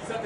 Thank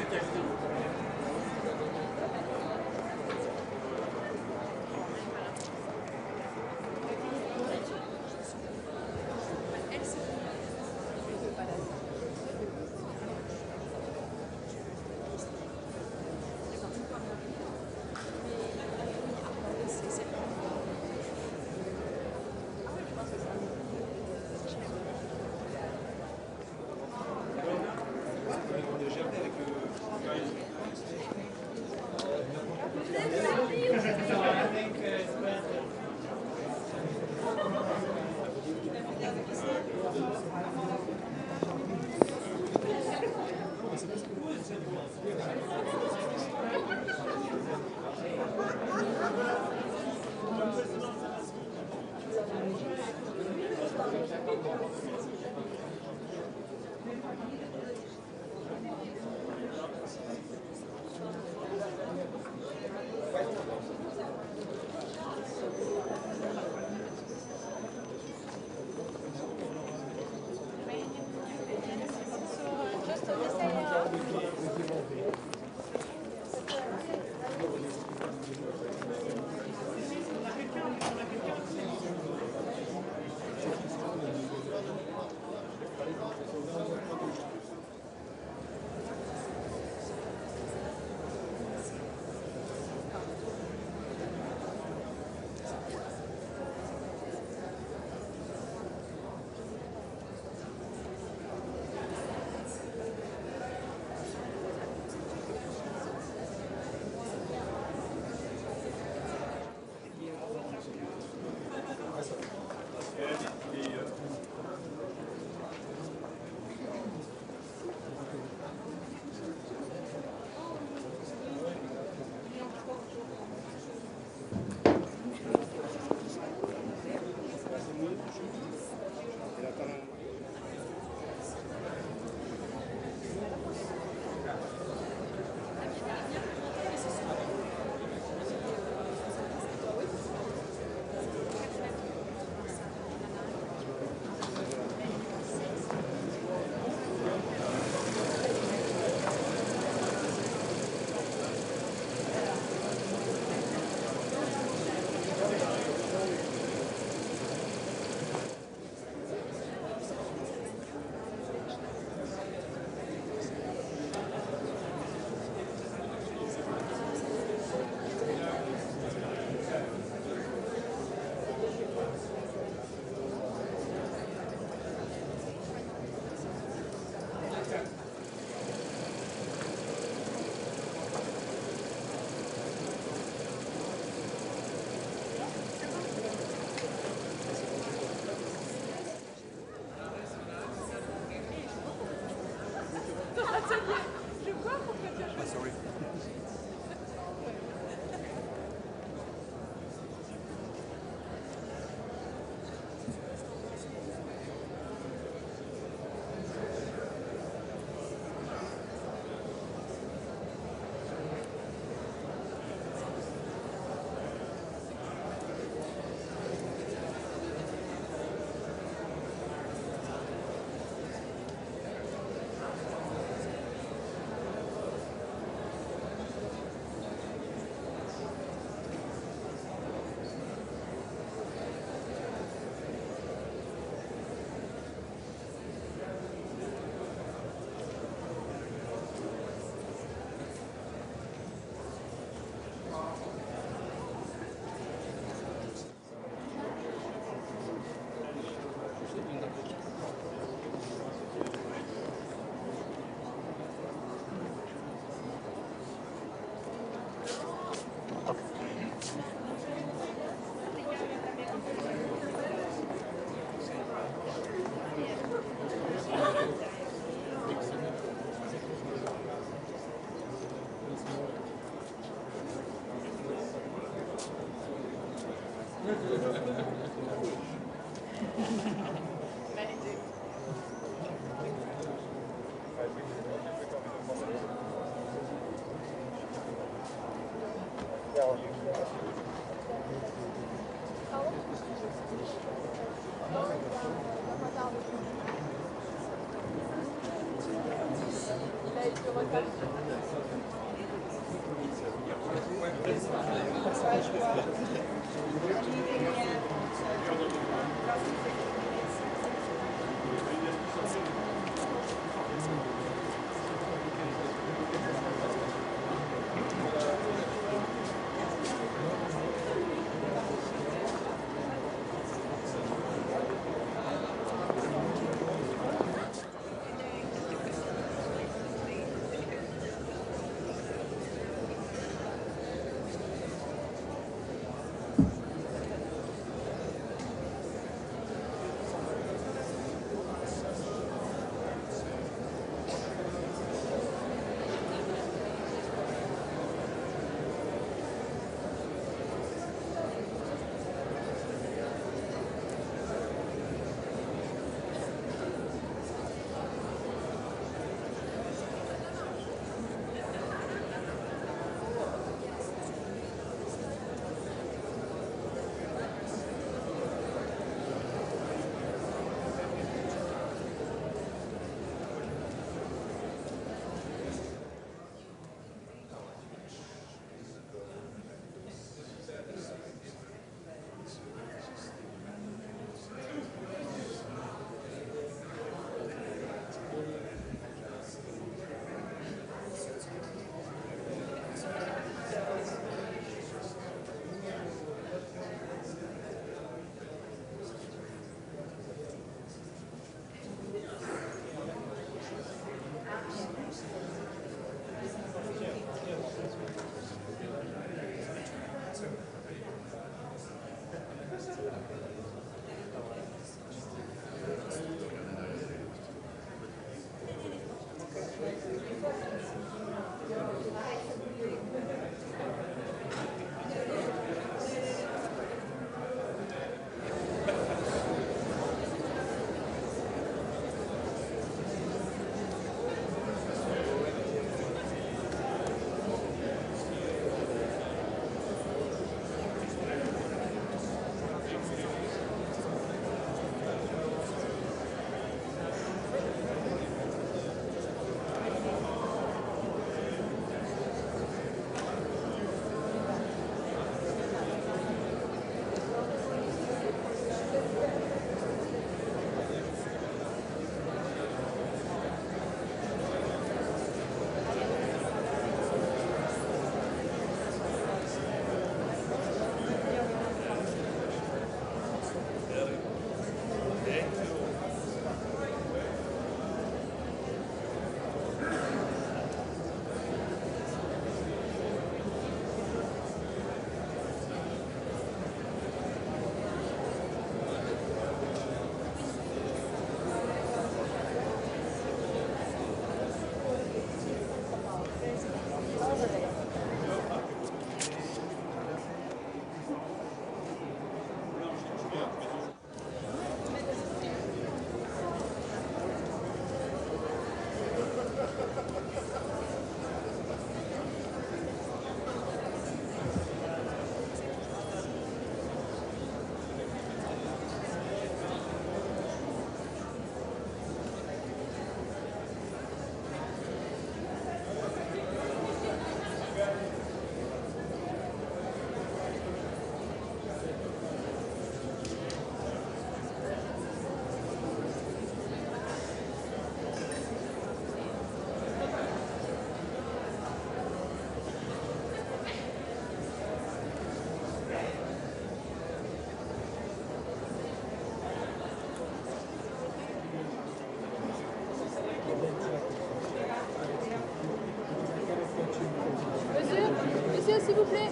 you. s'il vous plaît.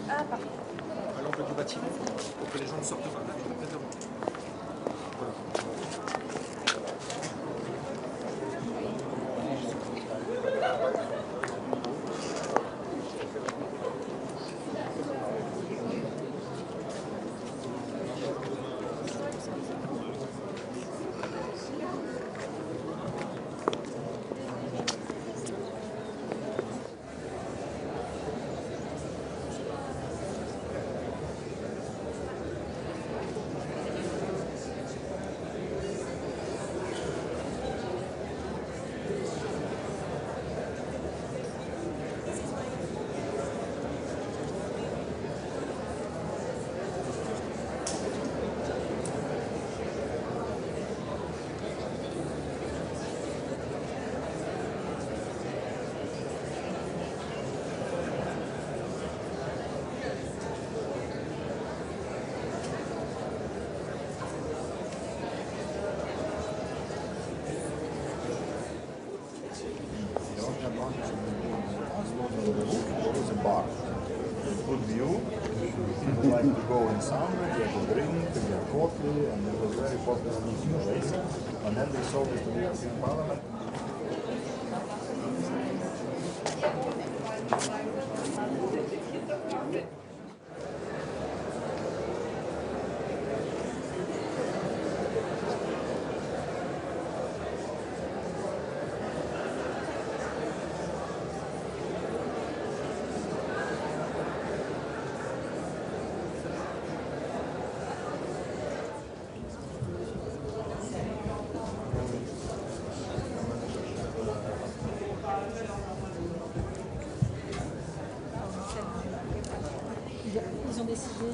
Ah, parfait. À l'angle du bâtiment, pour que les gens ne sortent pas. Là, tu peux remonter. Voilà. Good view. People like to go in somewhere, get a drink, get coffee, and it was very popular meeting place. And then they sold it to the European Parliament. Ils ont décidé.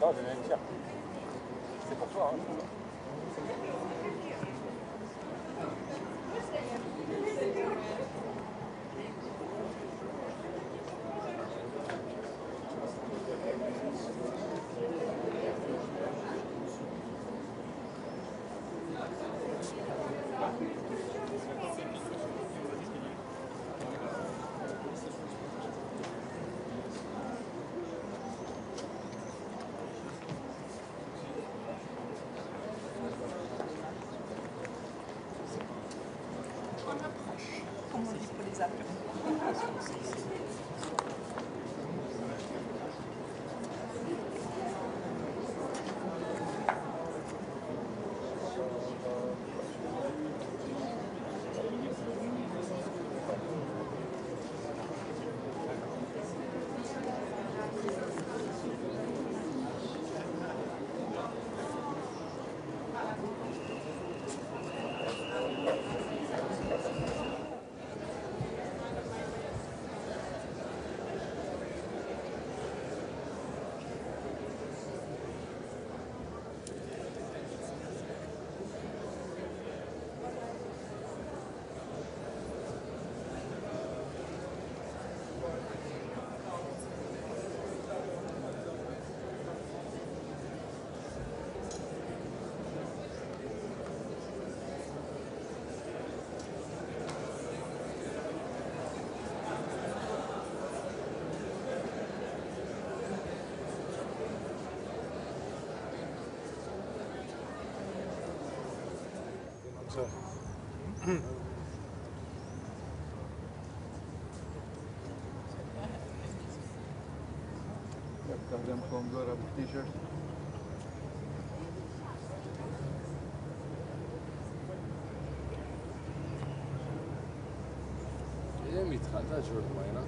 Non, je viens de dire. C'est pour toi. Hein. Каждым конгора t-shirt. دايم يدخل تا جورج ماينا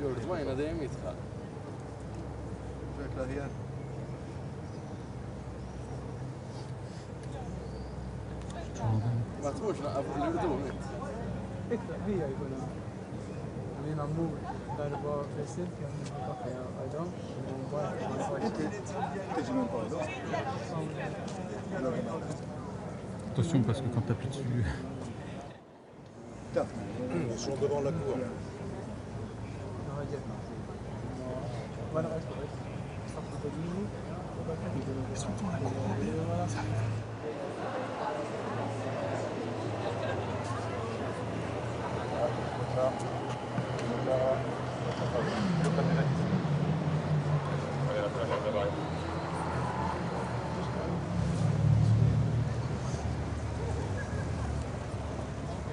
جورج ماينا دايم يدخل شكلها هي ما تموش نقف الهدوم via يقولون لينا مو ضربة فاسد كان مقطع أيضا Attention parce que quand t'appuies dessus. Ils sont devant la cour. Ils sont devant la cour. Ça arrive.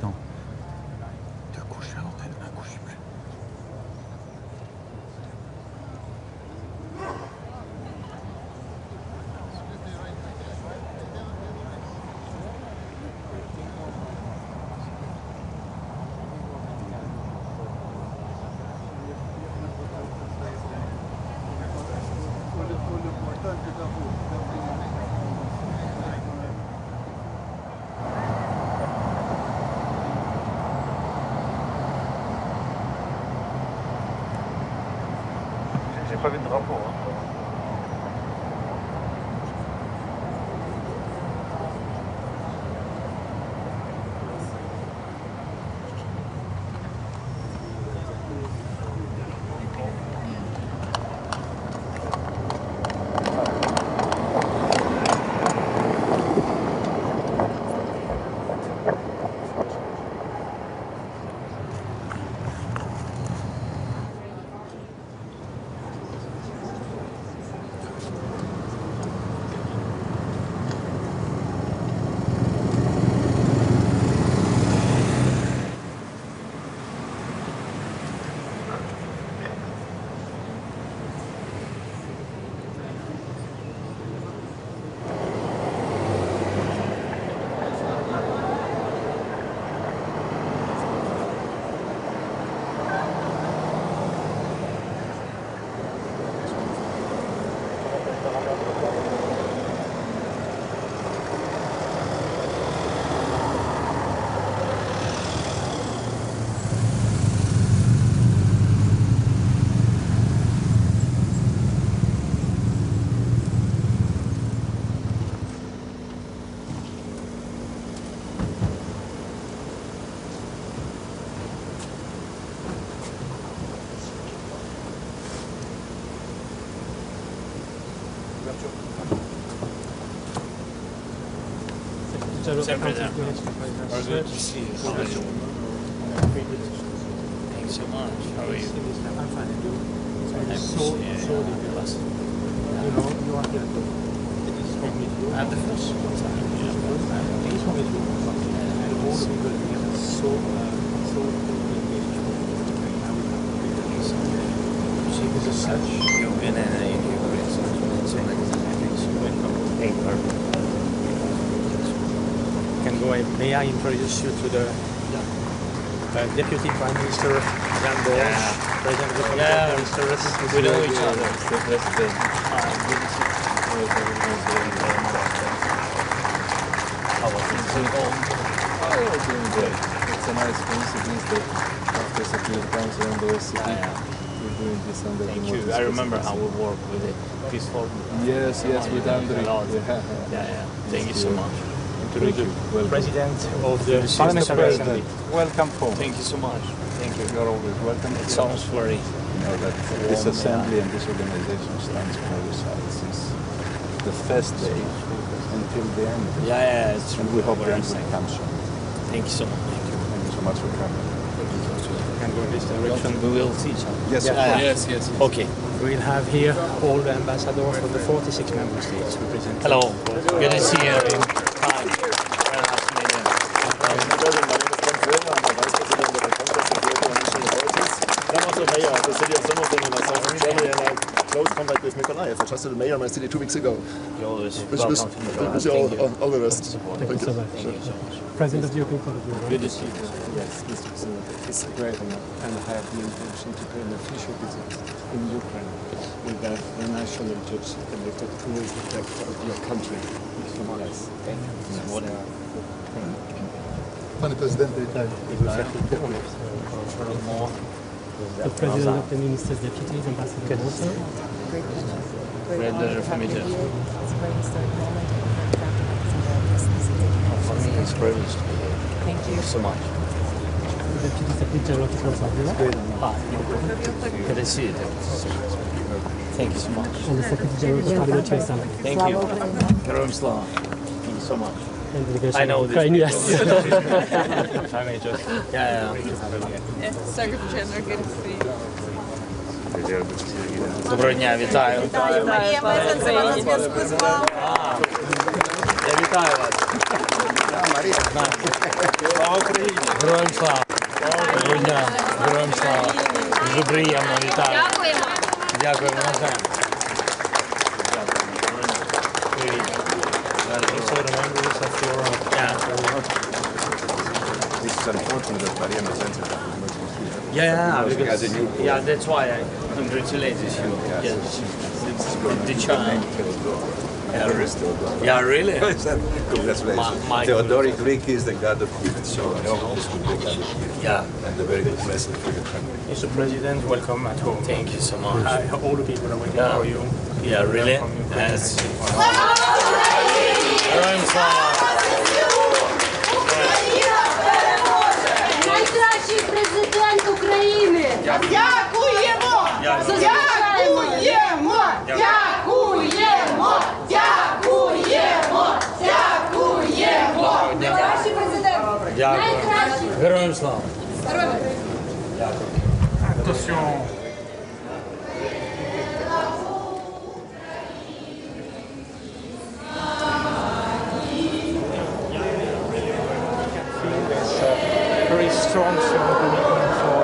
Non. Deux coups, je suis à l'antenne, un coup, je suis plus. J'ai pas vu de drapeau. Hein. Sempre there. Good to see you. How are you? Thanks so much. How are you? I'm fine. I So appreciate it. you know, you are here to meet you. I'm the first time. This one is and all the people here so engaged. This is such. You've been in Ukraine, so welcome. Can go ahead. May I introduce you to the Deputy Prime Minister Jan Bosch, President of the Yeah, Ministers. we know each other. The President. How was it? Oh, doing great. It's a nice coincidence that after Security Council and the OSCE, we're doing this under the Thank you. I remember how we worked with it. Peaceful. Yes, with Andrew. Yeah. Thank you so much. Thank you. Welcome. President of the Parliamentary Assembly. Welcome home. Thank you so much. Thank you. You're always welcome. It sounds very. You know that this assembly and this organization stands for the sides since the first day until the end. Yeah, it's true. And we hope the end will come soon. Thank you so much. Thank you so much for coming. Can go in this direction. We will see each other. Yes, Yes. Okay. We'll have here all the ambassadors of the 46 member states represented. Hello. Good to see you. Hi. Very nice to meet you. Close contact with Mykolaiv. I just had a mayor of my city 2 weeks ago. You're always Wish welcome to me. all the best. Thank you so much. Thank you so much. President of the European Parliament. Good to see you. Yes, Mr. President, it's a great honor, and I have the intention to pay an official visit in Ukraine with the national judge elected who is the protector of your country. Yes. Thank you. Panie Prezydencie, witam. The President of the Minister's Deputies, Ambassador Walter. Great pleasure for me too. It's a very historic moment and we're very proud to represent our visit. For me, it's a privilege to be here. Thank you. So much. The Deputy Secretary General of the Council of Europe. Hi. Good to see you. Thank you so much. And the Secretary General of the Parliamentary Assembly. Thank you. Героям слава. Thank you so much. And delegation I know of this. Ukraine, yes. If I may just. Yeah. Secretary General, good to see you. Доброго дня, вітаю. Марія Мезенцева на зв'язку з вами. Я вітаю вас. Слава Україні. Героям слава. Доброго дня. Героям слава. Дуже приємно, вітаю. Дякуємо. Дякуємо навзаєм. Привіт. This is unfortunate that Maria Mazenza is Yeah, because, yeah, that's why I congratulated you. Yes. The child. Yeah, really? Congratulations. My Theodoric Greek is the god of gifts, so I hope this will be a good gift. Yeah. And a very good blessing for your family. Mr. President, welcome at home. Thank you so much. All the people are waiting for you. Yeah, really? Yes. Героям слава! Найкращий президент України! Дякуємо! Дякуємо! Дякуємо! Дякуємо! Дякуємо! Найкращий президент! Дякую. Найкращий! Героям слава! Very strong commitment for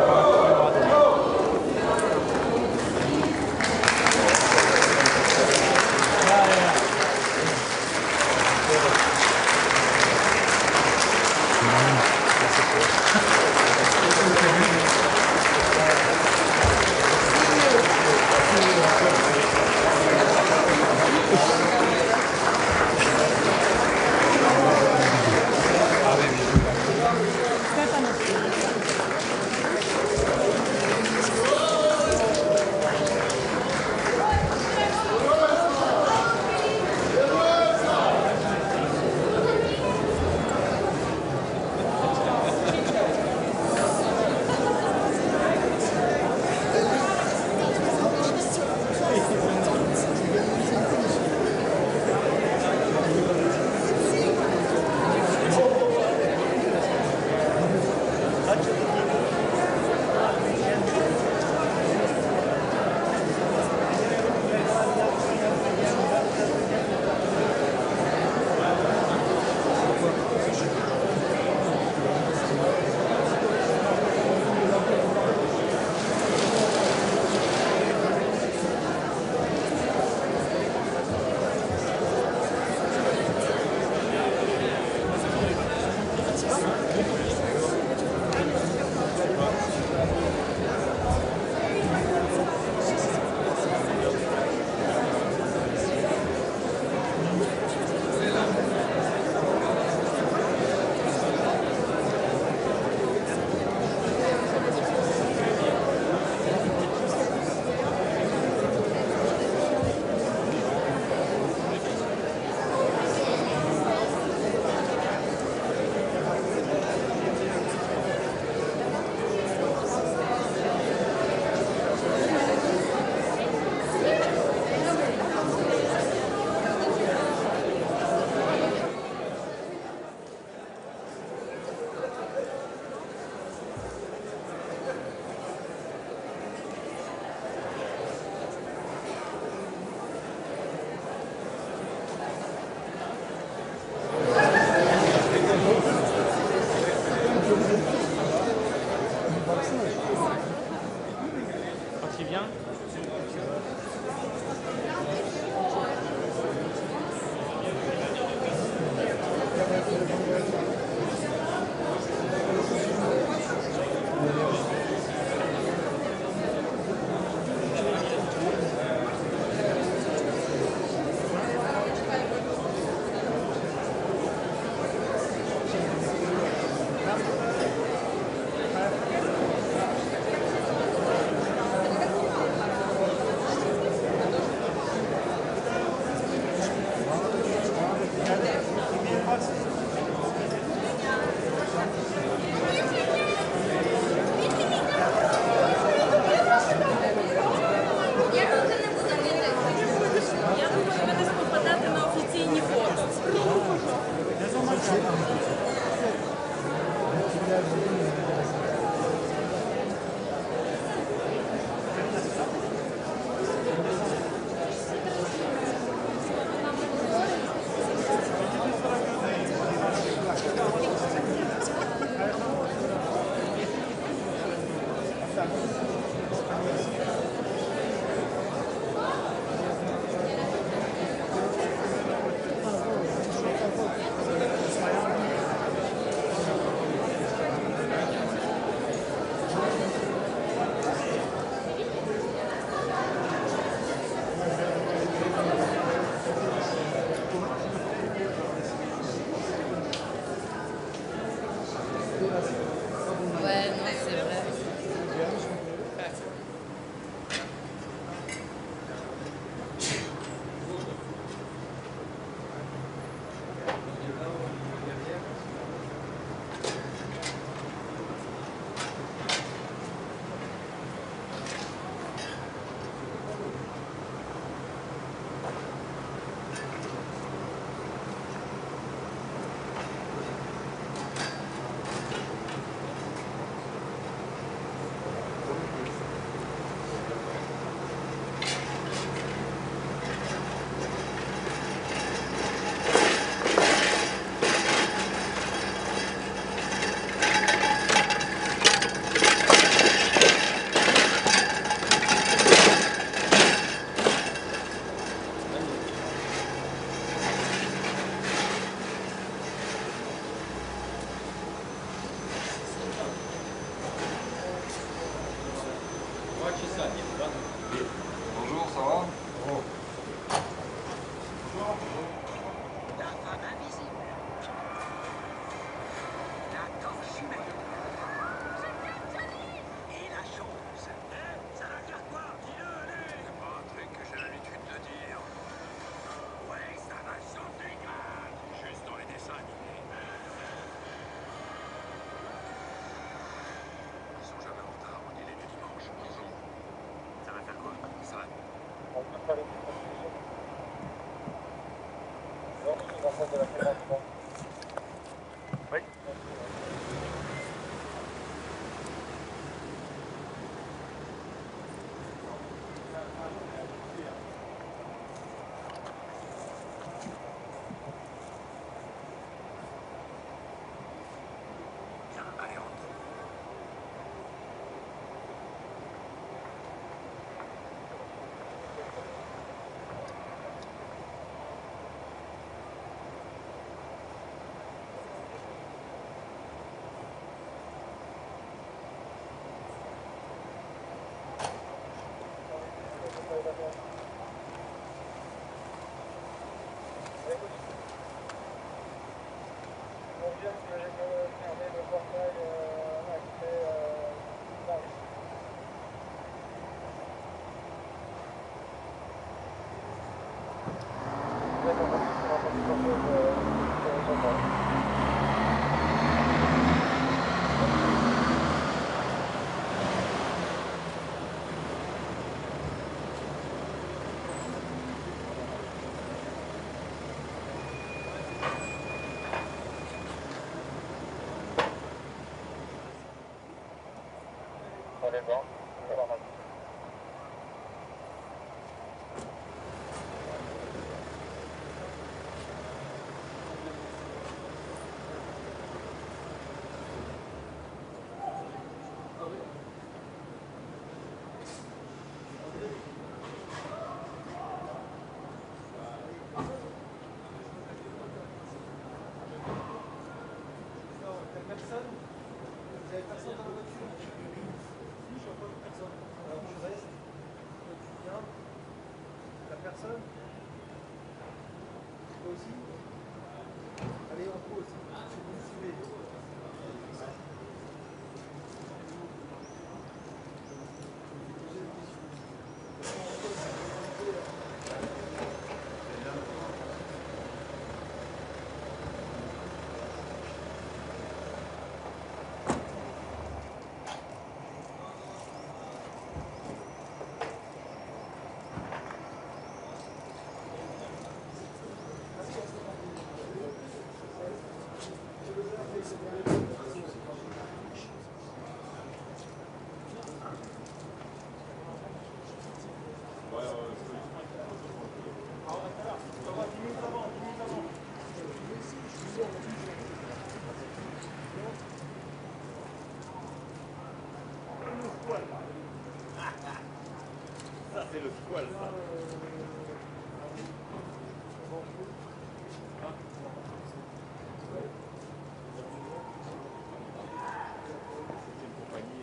C'est le squal, ça.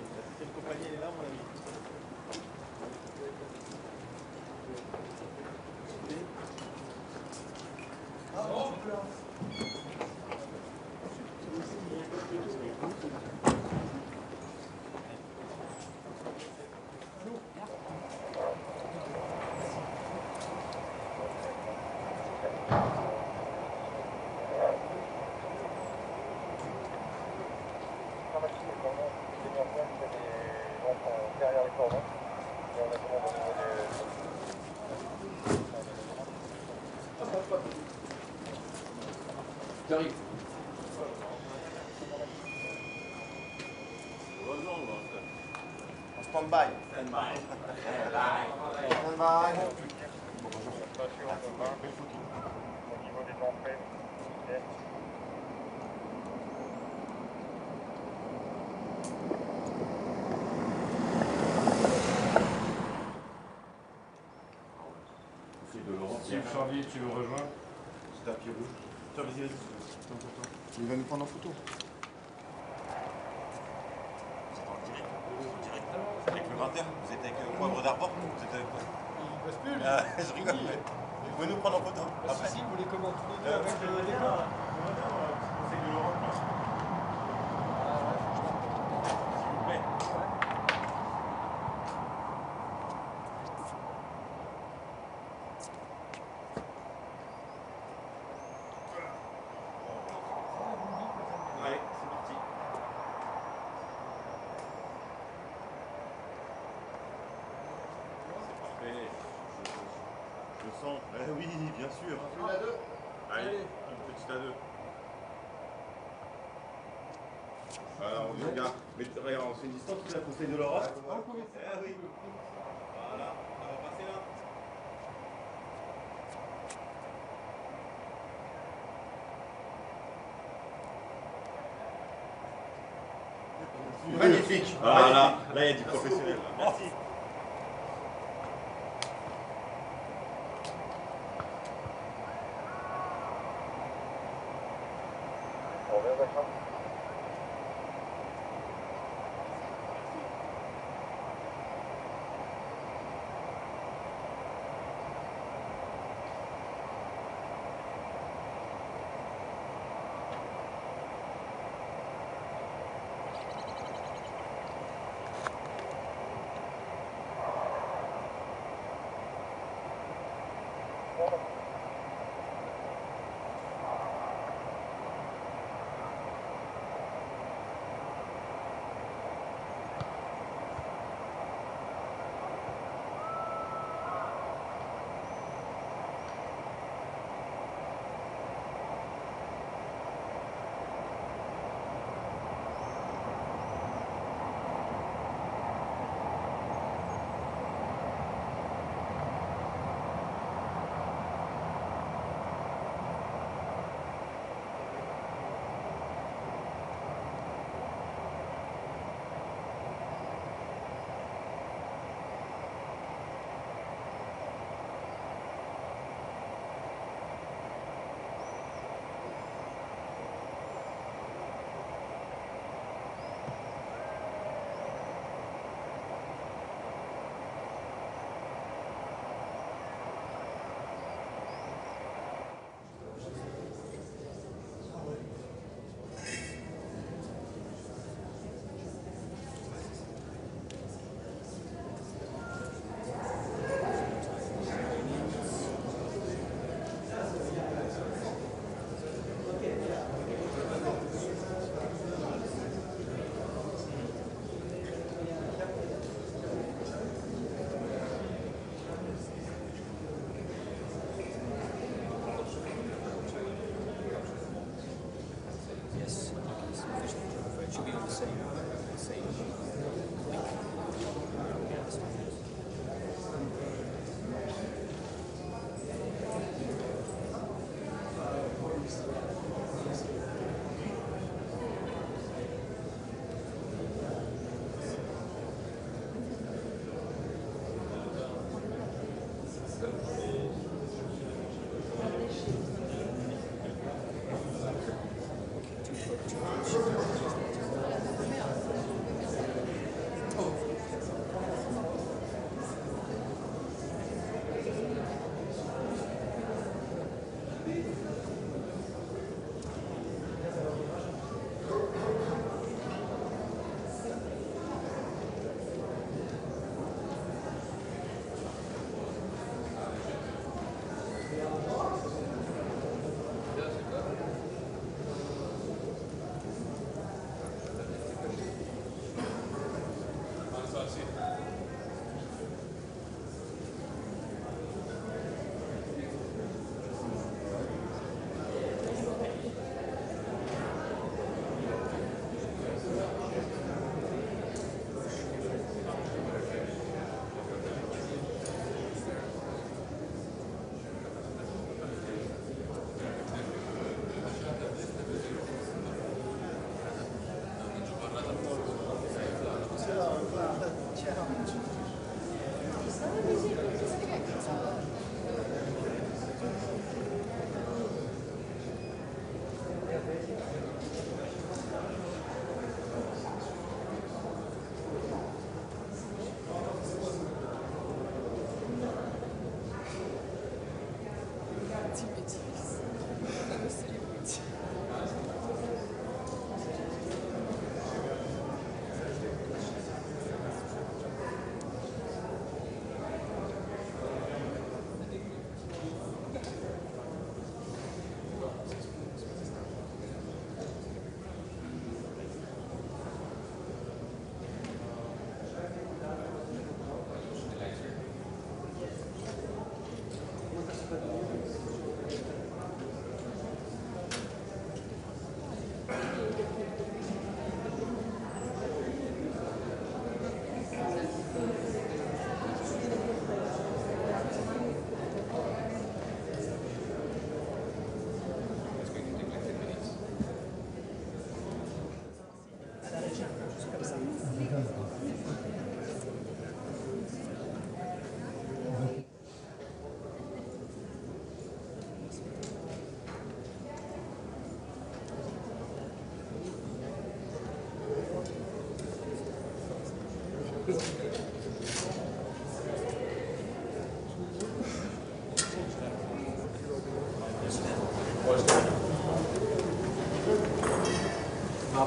La 7e compagnie, elle est là, mon ami. J'arrive. En stand-by. Stand-by. Stand-by. Au niveau des entrées, Si le janvier, tu me rejoins. C'est tapis rouge. Tiens, vas-y, vas-y. Il va nous prendre en photo. Vous êtes en direct. Avec le 21, vous êtes avec Poivre d'Arport. Vous êtes avec quoi? Il passe plus. Je rigole, mais vous pouvez nous prendre en photo. Après. Si, vous les commentez tous les deux avec le décor. c'est de l'Europe. S'il vous plaît. Allez, c'est parti. C'est parfait. Le son. Oui, bien sûr. Allez, une petite à deux. Voilà, on regarde. Mais regarde, on fait une distance, c'est la Conseil de l'Europe. Ah oui. Voilà, on va passer là. Magnifique. Voilà, là il y a du professionnel. Merci.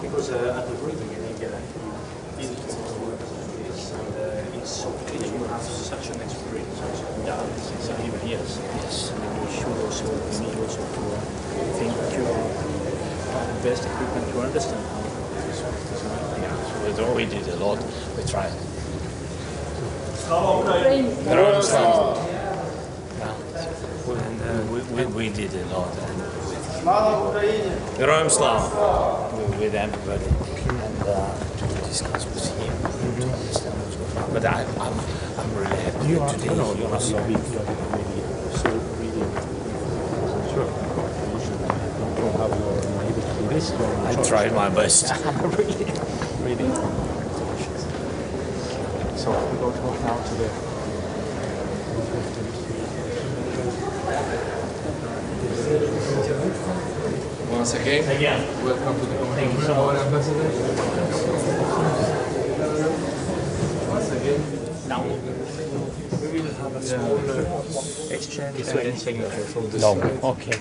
Because at the very beginning, you it's so clear you have such an experience. Yeah, since even years. Yes. And you should also, you need also to think you are the best equipment to understand how this is. Yeah, we did a lot. We tried. Героям слава. We did a lot. Героям слава. With everybody and to discuss with him to understand what's going on. But I'm really happy today. You are so big, maybe so really. Sure. I tried my best. really. So we go to now to the. Once again, welcome to the committee, our ambassador. Once again, now we will have a small exchange and then signature from this side. Okay.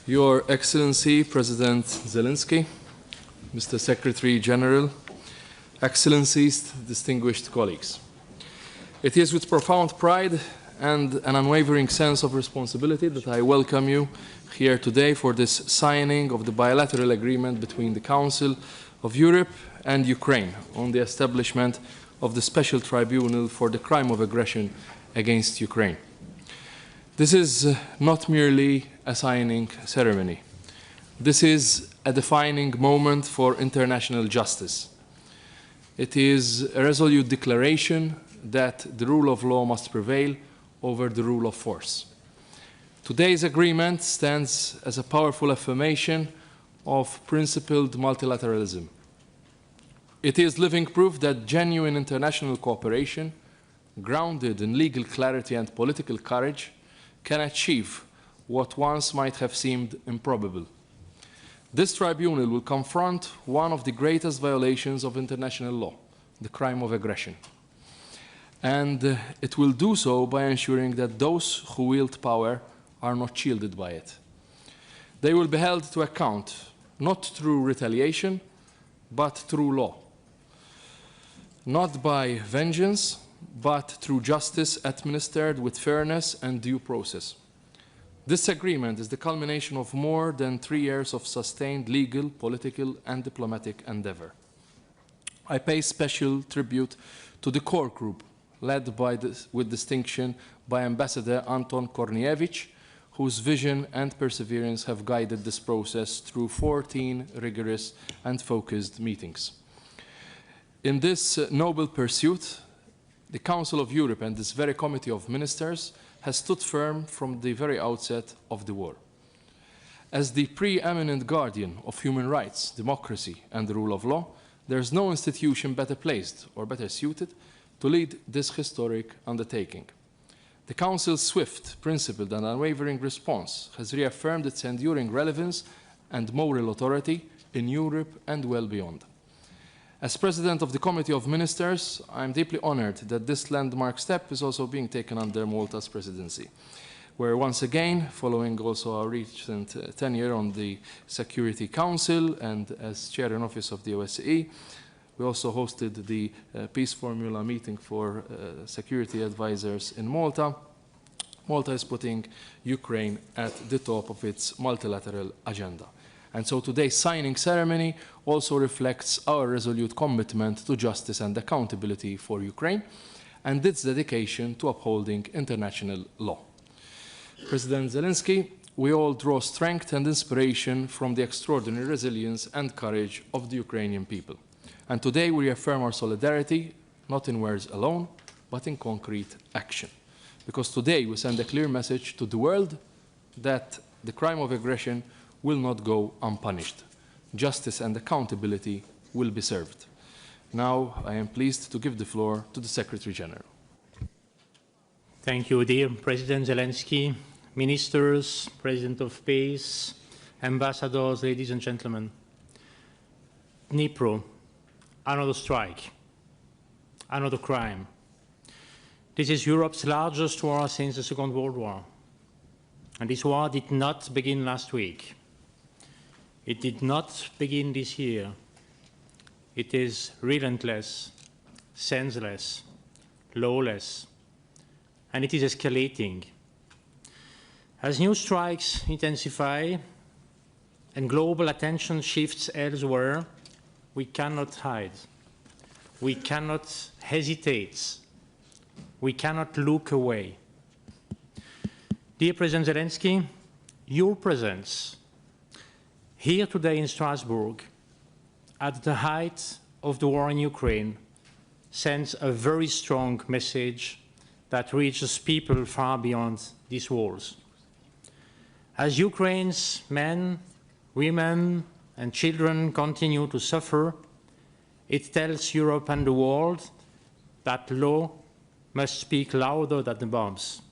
Your Excellency President Zelensky, Mr. Secretary General, Excellencies, distinguished colleagues. It is with profound pride and an unwavering sense of responsibility that I welcome you here today for this signing of the bilateral agreement between the Council of Europe and Ukraine on the establishment of the Special Tribunal for the crime of aggression against Ukraine. This is not merely a signing ceremony. This is a defining moment for international justice. It is a resolute declaration that the rule of law must prevail over the rule of force. Today's agreement stands as a powerful affirmation of principled multilateralism. It is living proof that genuine international cooperation, grounded in legal clarity and political courage, can achieve what once might have seemed improbable. This tribunal will confront one of the greatest violations of international law, the crime of aggression. And it will do so by ensuring that those who wield power are not shielded by it. They will be held to account, not through retaliation, but through law. Not by vengeance, but through justice administered with fairness and due process. This agreement is the culmination of more than 3 years of sustained legal, political, and diplomatic endeavor. I pay special tribute to the core group, led with distinction by Ambassador Anton Kornievich, whose vision and perseverance have guided this process through 14 rigorous and focused meetings. In this noble pursuit, the Council of Europe and this very Committee of Ministers has stood firm from the very outset of the war. As the preeminent guardian of human rights, democracy, and the rule of law, there is no institution better placed or better suited to lead this historic undertaking. The Council's swift, principled, and unwavering response has reaffirmed its enduring relevance and moral authority in Europe and well beyond. As President of the Committee of Ministers, I am deeply honored that this landmark step is also being taken under Malta's presidency. where once again, following also our recent tenure on the Security Council and as Chair in Office of the OSCE, we also hosted the Peace Formula meeting for security advisors in Malta. Malta is putting Ukraine at the top of its multilateral agenda. And so today's signing ceremony also reflects our resolute commitment to justice and accountability for Ukraine and its dedication to upholding international law. President Zelensky, we all draw strength and inspiration from the extraordinary resilience and courage of the Ukrainian people. And today we reaffirm our solidarity, not in words alone, but in concrete action. Because today we send a clear message to the world that the crime of aggression will not go unpunished. Justice and accountability will be served. Now I am pleased to give the floor to the Secretary General. Thank you, dear President Zelensky, ministers, President of Peace, ambassadors, ladies and gentlemen. Dnipro, another strike, another crime. This is Europe's largest war since the Second World War. And this war did not begin last week. It did not begin this year. It is relentless, senseless, lawless, and it is escalating. As new strikes intensify and global attention shifts elsewhere, we cannot hide. We cannot hesitate. We cannot look away. Dear President Zelensky, your presence here today in Strasbourg at the height of the war in Ukraine sends a very strong message that reaches people far beyond these walls. As Ukraine's men, women, and children continue to suffer, it tells Europe and the world that law must speak louder than the bombs,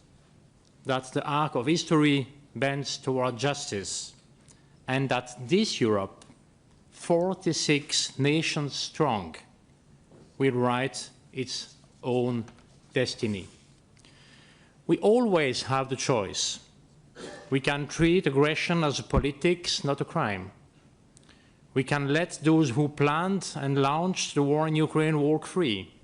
that the arc of history bends toward justice, and that this Europe, 46 nations strong, will write its own destiny. We always have the choice. We can treat aggression as a politics, not a crime. We can let those who planned and launched the war in Ukraine walk free.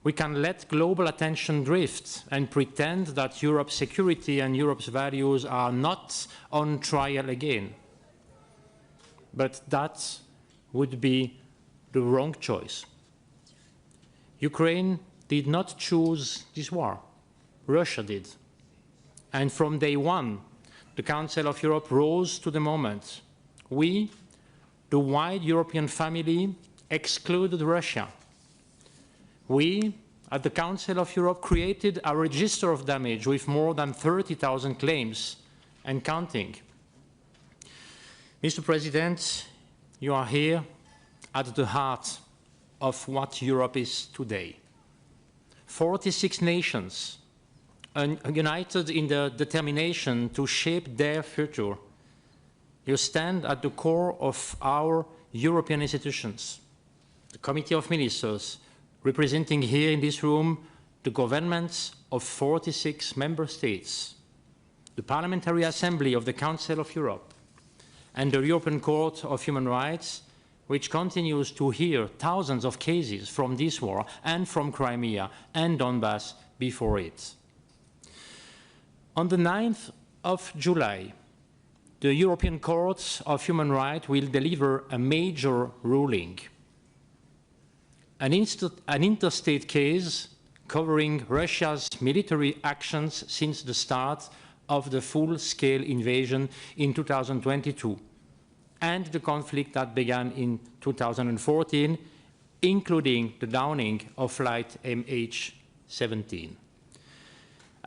We can let global attention drift and pretend that Europe's security and Europe's values are not on trial again. But that would be the wrong choice. Ukraine did not choose this war. Russia did. And from day one, the Council of Europe rose to the moment. We, the wide European family, excluded Russia. We, at the Council of Europe, created a register of damage with more than 30,000 claims and counting. Mr. President, you are here at the heart of what Europe is today. 46 nations united in the determination to shape their future. You stand at the core of our European institutions. The Committee of Ministers, representing here in this room the governments of 46 member states, the Parliamentary Assembly of the Council of Europe, and the European Court of Human Rights, which continues to hear thousands of cases from this war and from Crimea and Donbass before it. On the 9th of July, the European Court of Human Rights will deliver a major ruling. An interstate case covering Russia's military actions since the start of the full-scale invasion in 2022 and the conflict that began in 2014, including the downing of flight MH17.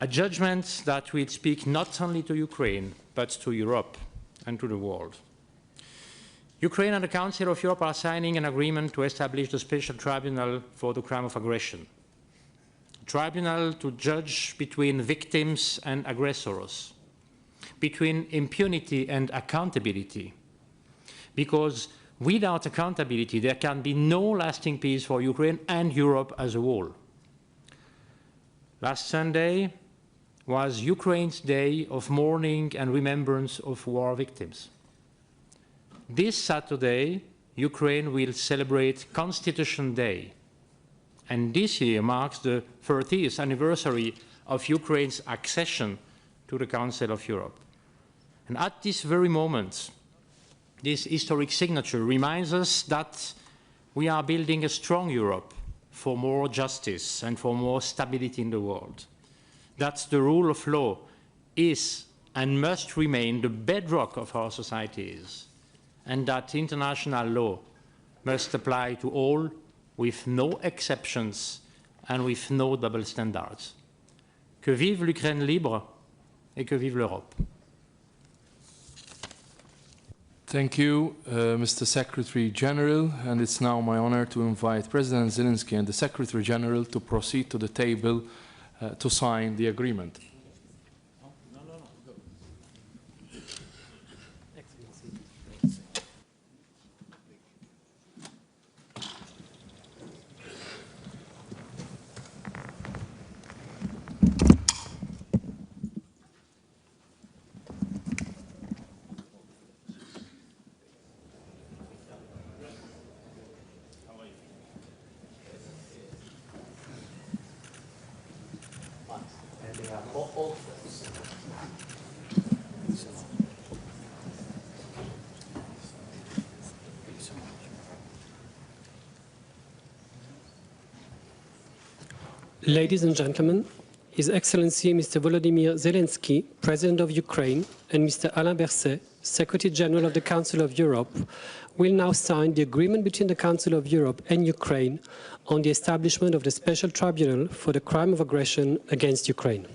A judgment that will speak not only to Ukraine, but to Europe and to the world. Ukraine and the Council of Europe are signing an agreement to establish the Special Tribunal for the crime of aggression. A tribunal to judge between victims and aggressors, between impunity and accountability. Because without accountability, there can be no lasting peace for Ukraine and Europe as a whole. Last Sunday, was Ukraine's day of mourning and remembrance of war victims. This Saturday, Ukraine will celebrate Constitution Day, and this year marks the 30th anniversary of Ukraine's accession to the Council of Europe. And at this very moment, this historic signature reminds us that we are building a strong Europe for more justice and for more stability in the world. That the rule of law is and must remain the bedrock of our societies, and that international law must apply to all with no exceptions and with no double standards. Que vive l'Ukraine libre et que vive l'Europe. Thank you, Mr. Secretary General, and it's now my honor to invite President Zelensky and the Secretary General to proceed to the table to sign the agreement. Ladies and gentlemen, His Excellency Mr. Volodymyr Zelensky, President of Ukraine, and Mr. Alain Berset, Secretary General of the Council of Europe, will now sign the agreement between the Council of Europe and Ukraine on the establishment of the Special Tribunal for the crime of aggression against Ukraine.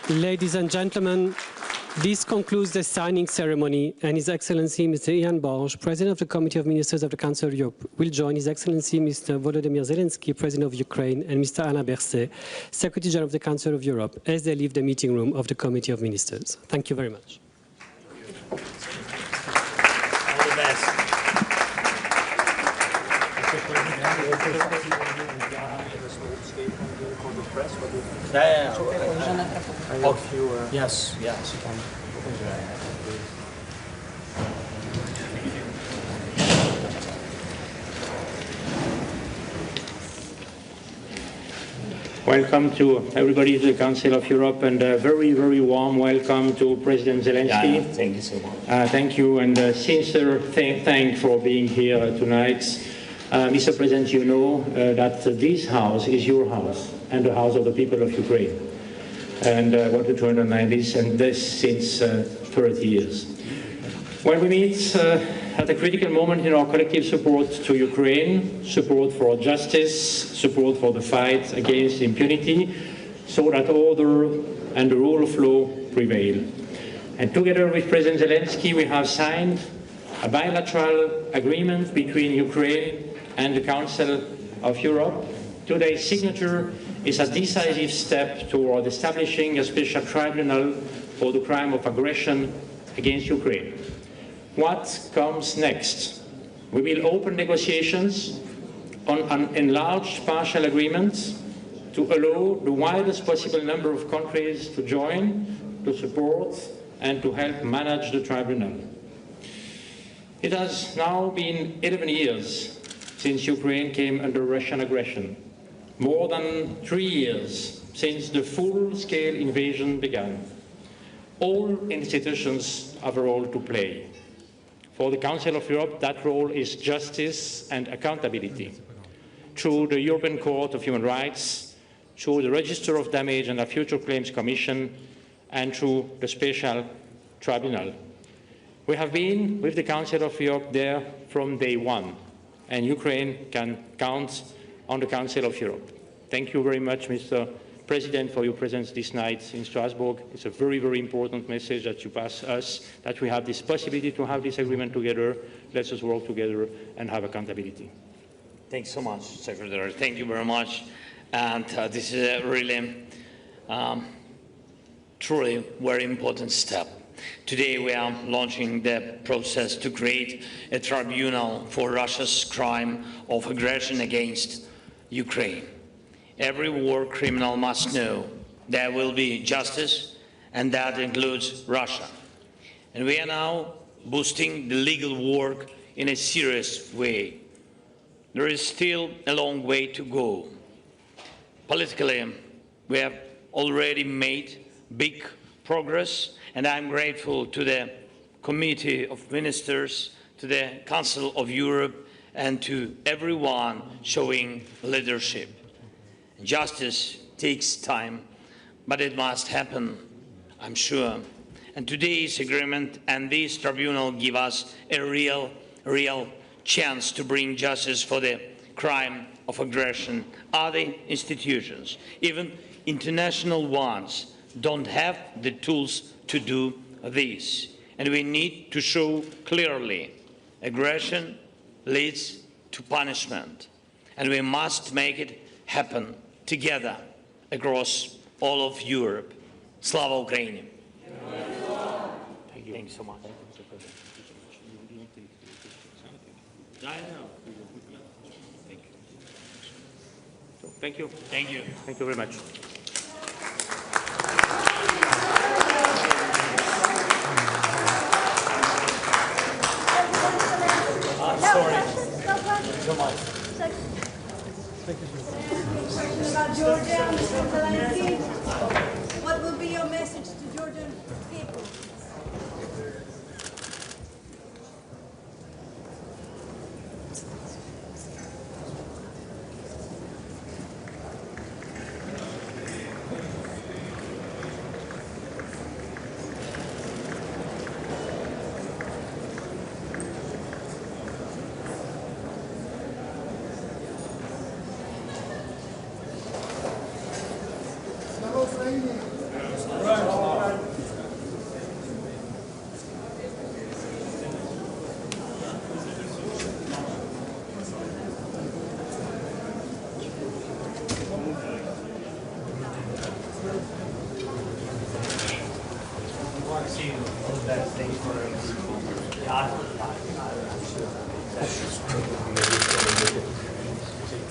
Ladies and gentlemen, this concludes the signing ceremony, and His Excellency Mr. Ian Borge, President of the Committee of Ministers of the Council of Europe, will join His Excellency Mr. Volodymyr Zelensky, President of Ukraine, and Mr. Alain Berset, Secretary General of the Council of Europe, as they leave the meeting room of the Committee of Ministers. Thank you very much. All the best. Yes, yes, you can. Welcome to everybody to the Council of Europe, and a very, very warm welcome to President Zelensky. Yeah, thank you so much. Thank you, and sincere thank for being here tonight. Mr. President, you know that this house is your house and the house of the people of Ukraine. And I wanted to underline this, and this since 30 years. When we meet at a critical moment in our collective support to Ukraine, support for justice, support for the fight against impunity, so that order and the rule of law prevail. And together with President Zelensky, we have signed a bilateral agreement between Ukraine and the Council of Europe. Today's signature is a decisive step toward establishing a special tribunal for the crime of aggression against Ukraine. What comes next? We will open negotiations on an enlarged partial agreement to allow the widest possible number of countries to join, to support, and to help manage the tribunal. It has now been 11 years since Ukraine came under Russian aggression, more than 3 years since the full-scale invasion began. All institutions have a role to play. For the Council of Europe, that role is justice and accountability. Through the European Court of Human Rights, through the Register of Damage and the Future Claims Commission, and through the Special Tribunal. We have been with the Council of Europe there from day one, and Ukraine can count on the Council of Europe. Thank you very much, Mr. President, for your presence this night in Strasbourg. It's a very, very important message that you pass us, that we have this possibility to have this agreement together. Let us work together and have accountability. Thanks so much, Secretary. Thank you very much. And this is a really, truly very important step. Today we are launching the process to create a tribunal for Russia's crime of aggression against Ukraine. Every war criminal must know there will be justice, and that includes Russia. And we are now boosting the legal work in a serious way. There is still a long way to go. Politically, we have already made big progress, and I'm grateful to the Committee of Ministers, to the Council of Europe, and to everyone showing leadership. Justice takes time, but it must happen, I'm sure. And today's agreement and this tribunal give us a real chance to bring justice for the crime of aggression. Other institutions, even international ones, don't have the tools to do this. And we need to show clearly aggression leads to punishment. And we must make it happen together across all of Europe. Slava Ukraini! Thank you so much. Thank you. Thank you. Thank you very much. Sorry. So much. About Georgia, Mr. Zelensky, what will be your message to Georgian people?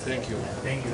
Thank you. Thank you.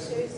C'est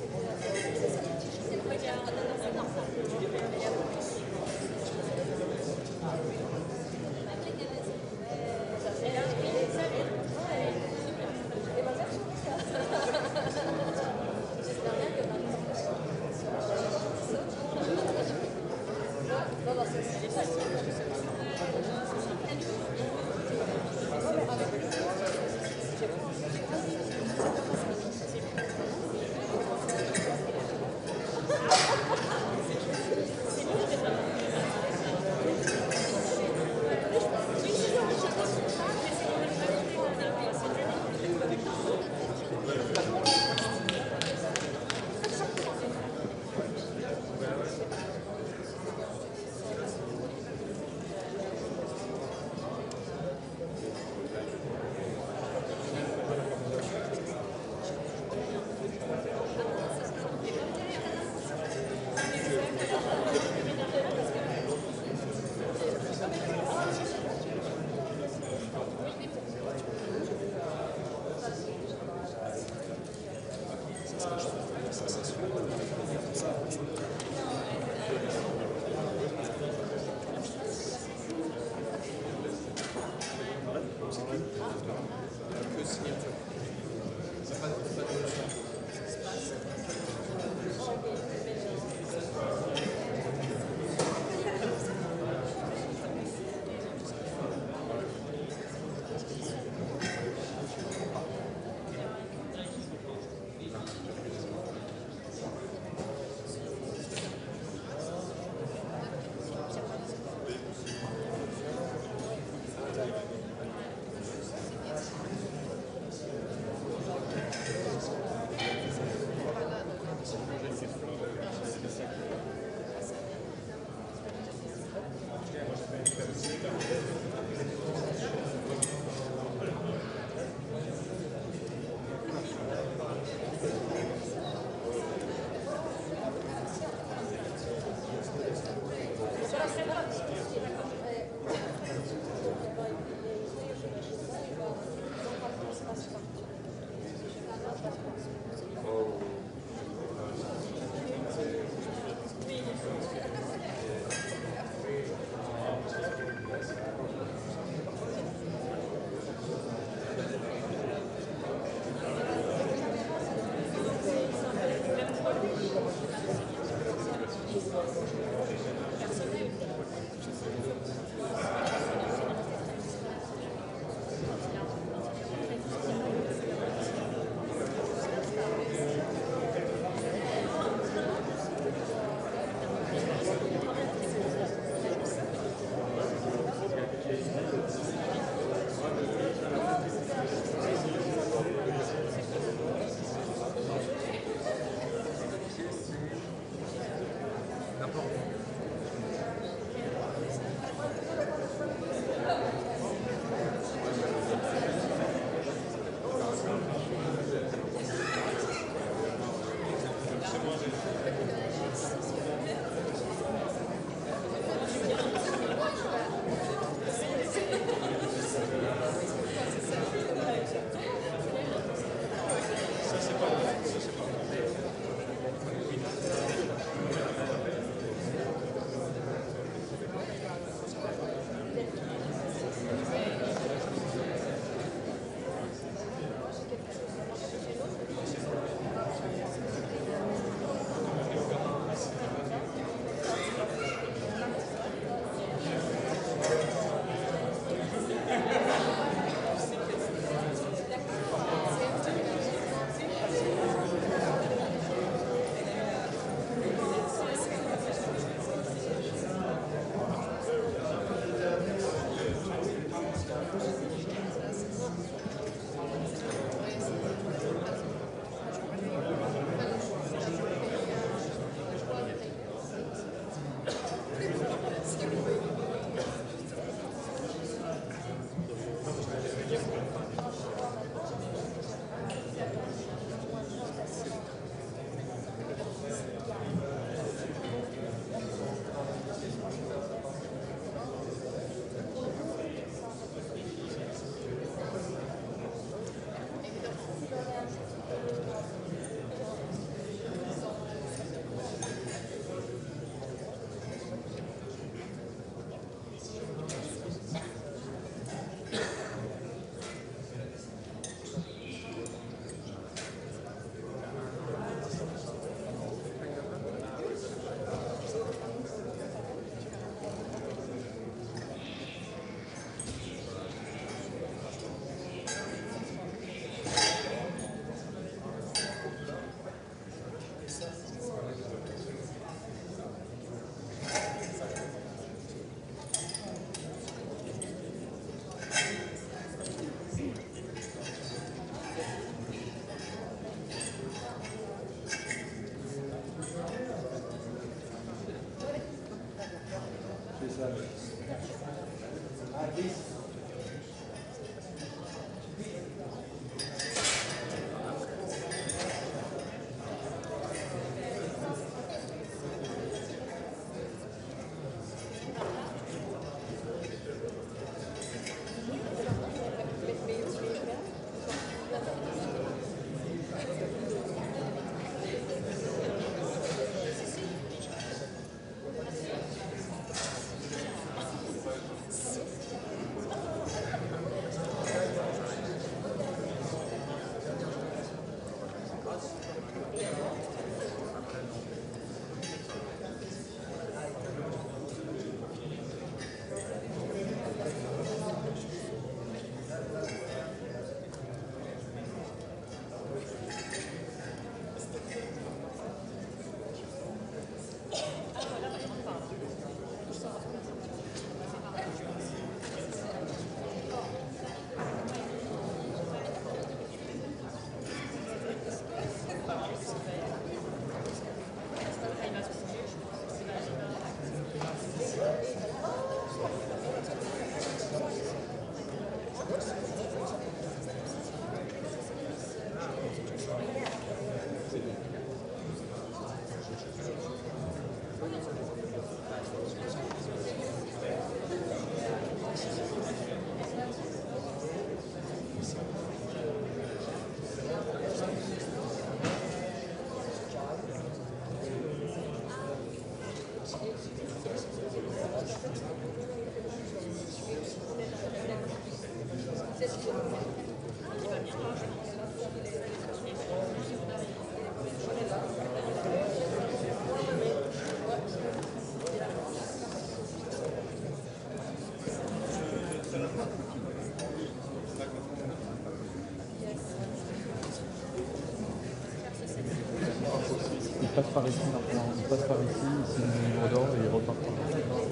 passe par ici maintenant. Il passe par ici, ici le livre d'or et il repart par là.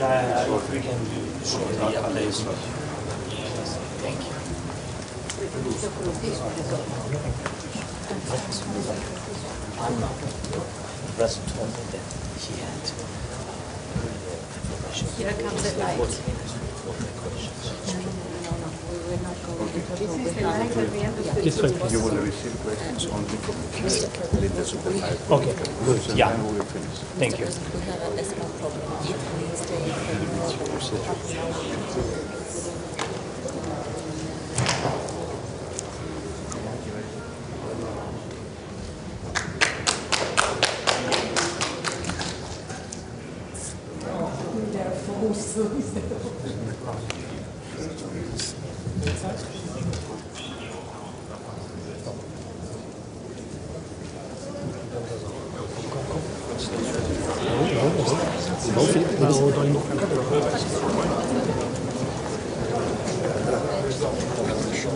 Yeah, we can show the place. Thank you. I'm not. The president told me that he had. Here comes the light. You will receive questions only from the leaders of the five. Okay, good. Yeah. Then we will finish. Thank you.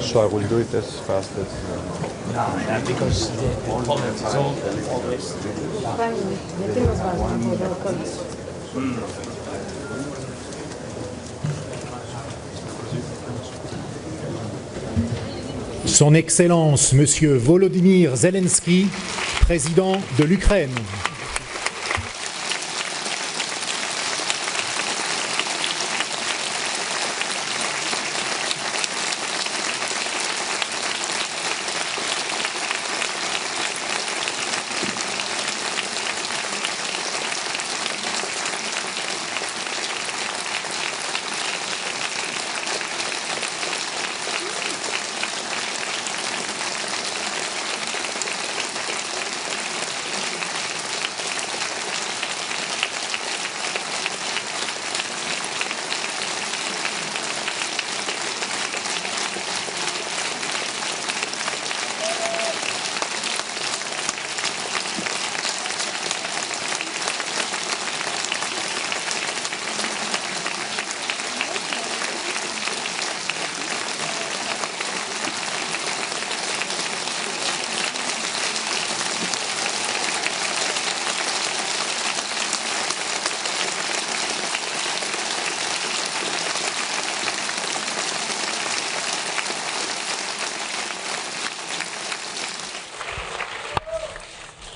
So I will do it as fast as... Yeah, because the comment is always... Son Excellence, Monsieur Volodymyr Zelensky, président de l'Ukraine.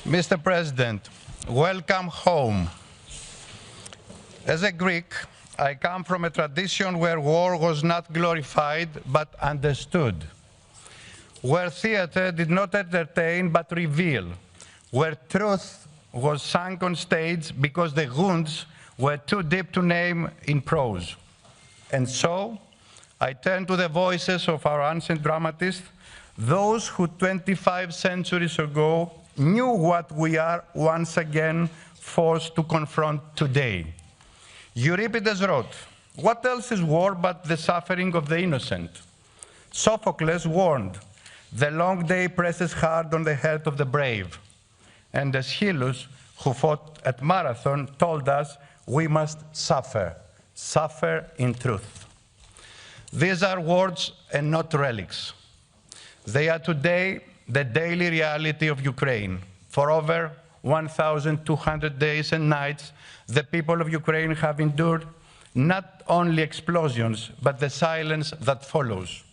Mr. President, welcome home. As a Greek, I come from a tradition where war was not glorified but understood, where theater did not entertain but reveal, where truth was sung on stage because the wounds were too deep to name in prose. And so, I turn to the voices of our ancient dramatists, those who 25 centuries ago knew what we are once again forced to confront today. Euripides wrote, "What else is war but the suffering of the innocent?" Sophocles warned, "The long day presses hard on the heart of the brave." And Aeschylus, who fought at Marathon, told us we must suffer, suffer in truth. These are words and not relics. They are today the daily reality of Ukraine. For over 1,200 days and nights, the people of Ukraine have endured not only explosions, but the silence that follows.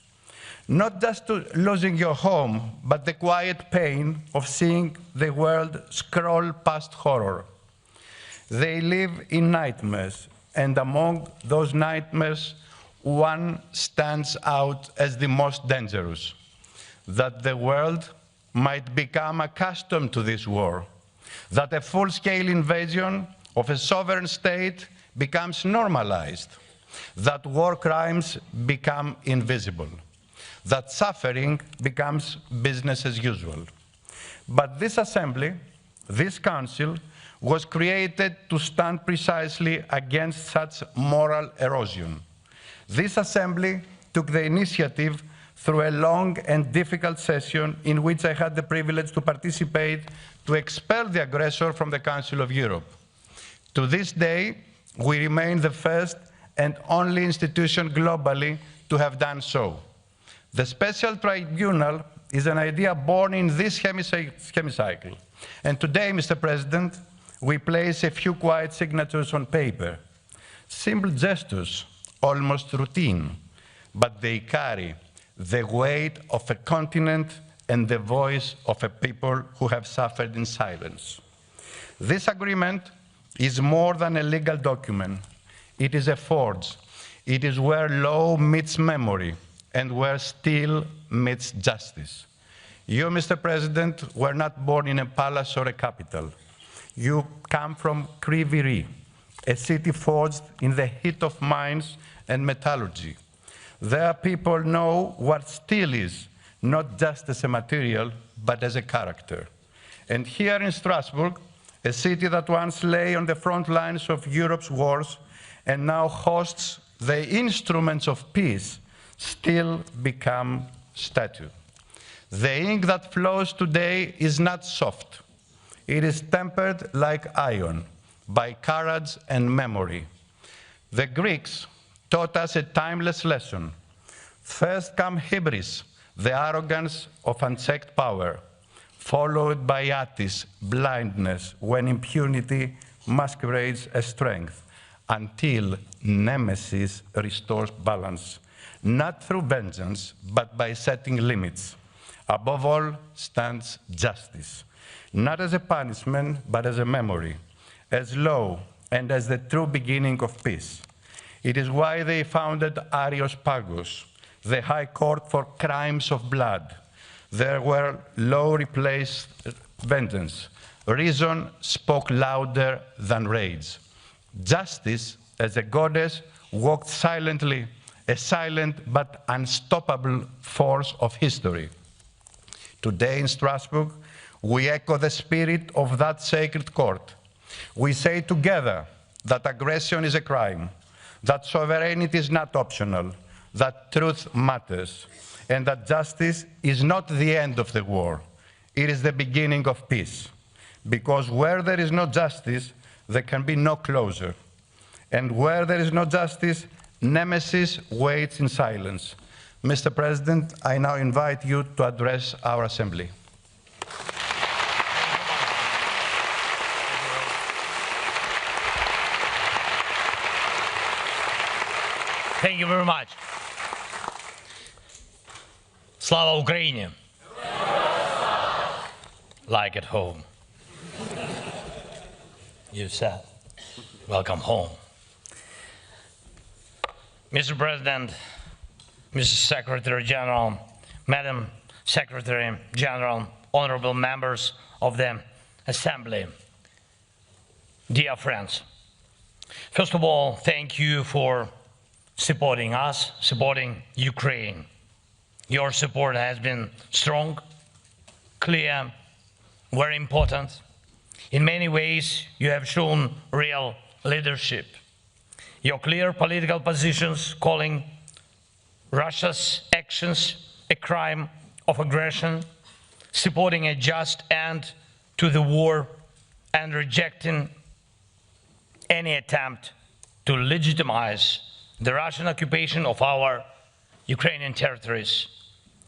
Not just losing your home, but the quiet pain of seeing the world scroll past horror. They live in nightmares, and among those nightmares, one stands out as the most dangerous: that the world might become accustomed to this war, that a full-scale invasion of a sovereign state becomes normalized, that war crimes become invisible, that suffering becomes business as usual. But this assembly, this council, was created to stand precisely against such moral erosion. This assembly took the initiative through a long and difficult session in which I had the privilege to participate to expel the aggressor from the Council of Europe. To this day, we remain the first and only institution globally to have done so. The special tribunal is an idea born in this hemicycle. And today, Mr. President, we place a few quiet signatures on paper. Simple gestures, almost routine, but they carry the weight of a continent and the voice of a people who have suffered in silence. This agreement is more than a legal document. It is a forge. It is where law meets memory and where steel meets justice. You, Mr. President, were not born in a palace or a capital. You come from Kriviri, a city forged in the heat of mines and metallurgy. There people know what steel is, not just as a material, but as a character. And here in Strasbourg, a city that once lay on the front lines of Europe's wars and now hosts the instruments of peace, still become statue. The ink that flows today is not soft. It is tempered like iron by courage and memory. The Greeks taught us a timeless lesson. First come hybris, the arrogance of unchecked power, followed by atis, blindness, when impunity masquerades as strength, until nemesis restores balance, not through vengeance, but by setting limits. Above all stands justice, not as a punishment, but as a memory, as law, and as the true beginning of peace. It is why they founded Areospagos, the high court for crimes of blood. There where law replaced vengeance. Reason spoke louder than rage. Justice, as a goddess, walked silently, a silent but unstoppable force of history. Today in Strasbourg, we echo the spirit of that sacred court. We say together that aggression is a crime, that sovereignty is not optional, that truth matters, and that justice is not the end of the war. It is the beginning of peace. Because where there is no justice, there can be no closure. And where there is no justice, nemesis waits in silence. Mr. President, I now invite you to address our Assembly. Thank you very much. Slava Ukraini. Like at home. You said, welcome home. Mr. President, Mr. Secretary General, Madam Secretary General, honorable members of the Assembly, dear friends. First of all, thank you for supporting us, supporting Ukraine. Your support has been strong, clear, very important. In many ways, you have shown real leadership. Your clear political positions calling Russia's actions a crime of aggression, supporting a just end to the war, and rejecting any attempt to legitimize the Russian occupation of our Ukrainian territories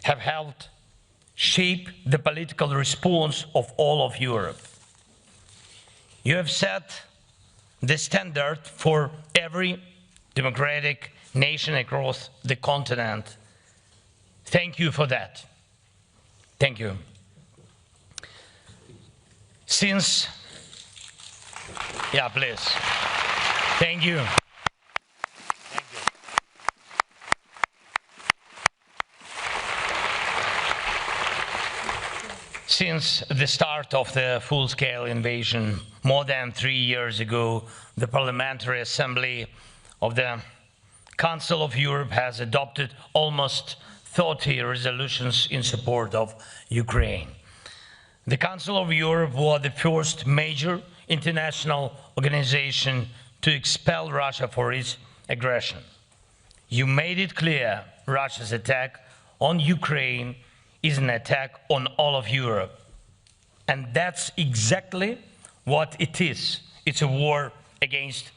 have helped shape the political response of all of Europe. You have set the standard for every democratic nation across the continent. Thank you for that. Thank you. Since, yeah, please. Thank you. Since the start of the full-scale invasion more than 3 years ago, the Parliamentary Assembly of the Council of Europe has adopted almost 30 resolutions in support of Ukraine. The Council of Europe was the first major international organization to expel Russia for its aggression. You made it clear Russia's attack on Ukraine is an attack on all of Europe. And that's exactly what it is. It's a war against